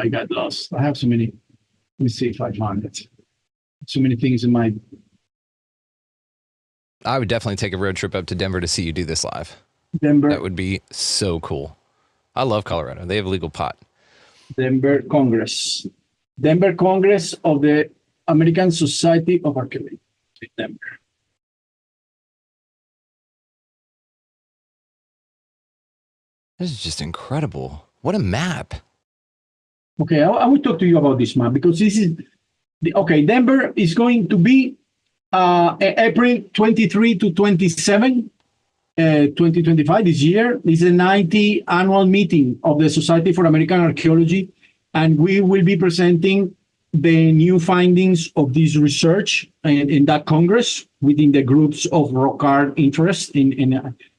got lost. I have so many. Let me see if I find it. So many things in my. I would definitely take a road trip up to Denver to see you do this live. Denver. That would be so cool. I love Colorado. They have legal pot. Denver Congress of the American Society of Archaeology. Denver. This is just incredible. What a map. Okay, I will talk to you about this map, because this is Denver is going to be April 23 to 27, 2025 this year. This is a 90th annual meeting of the Society for American Archaeology, and we will be presenting the new findings of this research in that Congress within the groups of rock art interest.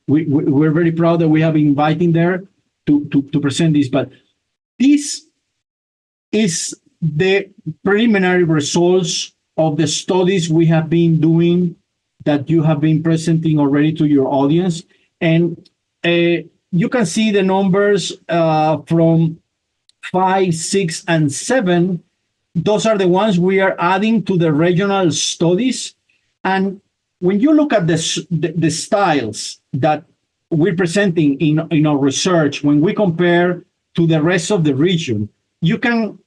We're very proud that we have been inviting there to present this, but this is the preliminary results of the studies we have been doing that you have been presenting already to your audience. And you can see the numbers from 5, 6, and 7. Those are the ones we are adding to the regional studies. And when you look at the styles that we're presenting in our research, when we compare to the rest of the region, you can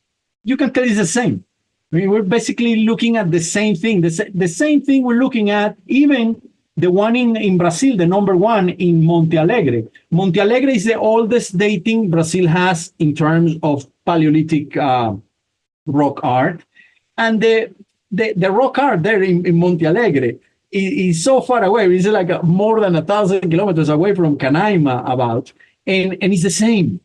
tell it's the same. I mean, we're basically looking at the same thing. The same thing we're looking at, even the one in Brazil, the number one in Monte Alegre. Monte Alegre is the oldest dating Brazil has in terms of Paleolithic rock art. And the the rock art there in Monte Alegre is so far away. It's like more than 1,000 kilometers away from Canaima about, and it's the same.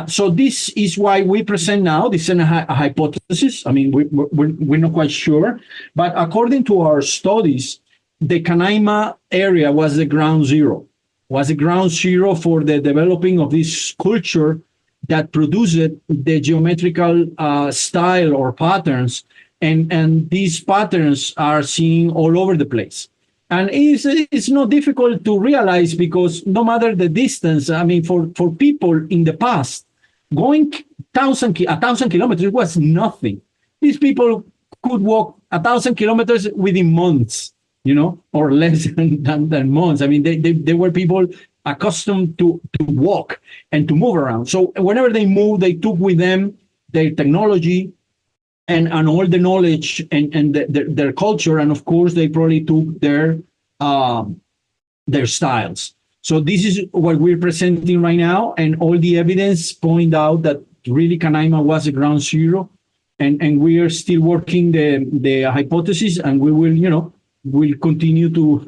So this is why we present now. This is a hypothesis. I mean, we're not quite sure, but according to our studies, the Canaima area was the ground zero for the developing of this culture that produced the geometrical style or patterns, and these patterns are seen all over the place. And it's not difficult to realize, because no matter the distance, I mean, for people in the past, going 1,000 kilometers was nothing. These people could walk 1,000 kilometers within months, or less than months. I mean, they were people accustomed to walk and to move around. So whenever they moved, they took with them their technology and all the knowledge and their culture, and of course they probably took their styles. So this is what we're presenting right now, and all the evidence point out that really Canaima was a ground zero, and we are still working the hypothesis, and we will we'll continue to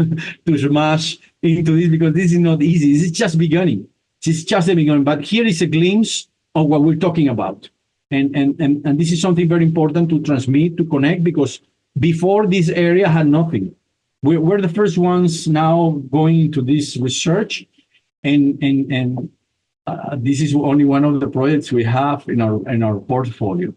smash into this, because this is not easy. This is just beginning. It's just the beginning. But here is a glimpse of what we're talking about. And this is something very important to transmit, to connect, because before this area had nothing. We're the first ones now going into this research, and this is only one of the projects we have in our portfolio.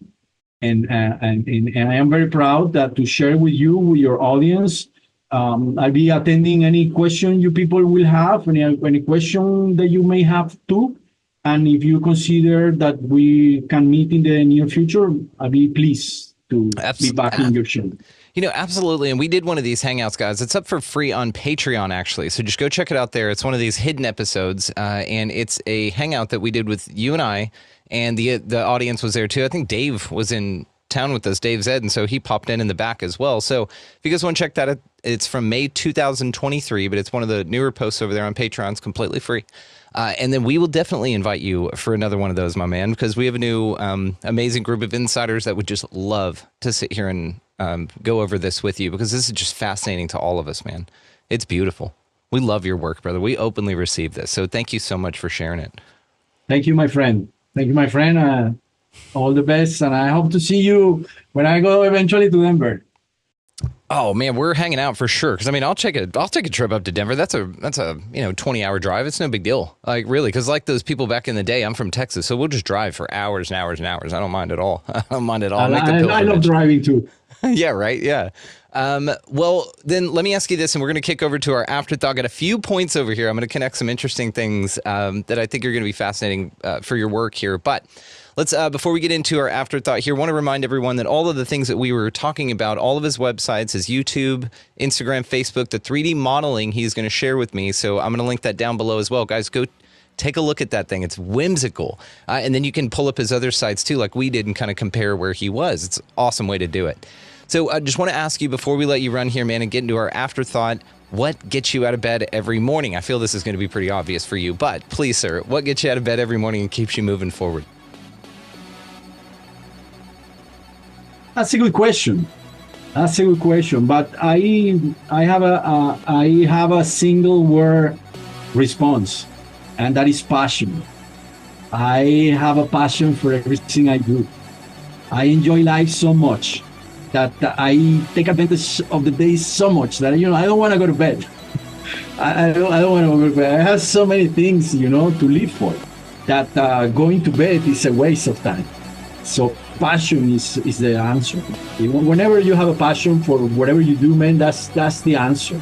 And I am very proud that to share with your audience. I'll be attending any question you people will have, any question that you may have too. And if you consider that we can meet in the near future, I'll be pleased to be back in your show. Absolutely. And we did one of these hangouts, guys. It's up for free on Patreon, actually. So just go check it out there. It's one of these hidden episodes, and it's a hangout that we did with you and I, and the audience was there too. I think Dave was in town with us, Dave Zed, and so he popped in the back as well. So if you guys want to check that out, it's from May 2023, but it's one of the newer posts over there on Patreon. It's completely free. And then we will definitely invite you for another one of those, my man, because we have a new amazing group of insiders that would just love to sit here and go over this with you, because this is just fascinating to all of us, man. It's beautiful. We love your work, brother. We openly receive this. So thank you so much for sharing it. Thank you, my friend. All the best. And I hope to see you when I go eventually to Denver. Oh man, we're hanging out for sure. Because I mean, I'll take a trip up to Denver. That's a 20-hour drive. It's no big deal. Like really, because like those people back in the day, I'm from Texas, so we'll just drive for hours and hours and hours. I don't mind at all. I love driving too. Yeah, right. Yeah. Well, then let me ask you this, and we're going to kick over to our afterthought. Got a few points over here. I'm going to connect some interesting things that I think are going to be fascinating for your work here. But let's, before we get into our afterthought here, I want to remind everyone that all of the things that we were talking about, all of his websites, his YouTube, Instagram, Facebook, the 3D modeling he's going to share with me. So I'm going to link that down below as well. Guys, go take a look at that thing. It's whimsical. And then you can pull up his other sites too, like we did, and kind of compare where he was. It's an awesome way to do it. So I just want to ask you before we let you run here, man, and get into our afterthought, what gets you out of bed every morning? I feel this is going to be pretty obvious for you, but please, sir, what gets you out of bed every morning and keeps you moving forward? That's a good question. But I have a single word response, and that is passion. I have a passion for everything I do. I enjoy life so much that I take advantage of the day so much that I don't want to go to bed. I don't want to go to bed. I have so many things to live for that going to bed is a waste of time. So passion is the answer. Whenever you have a passion for whatever you do, man, that's the answer.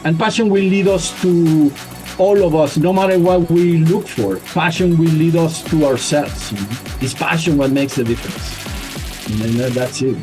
And passion will lead us to all of us, no matter what we look for. Passion will lead us to ourselves. It's passion what makes the difference. And that's it.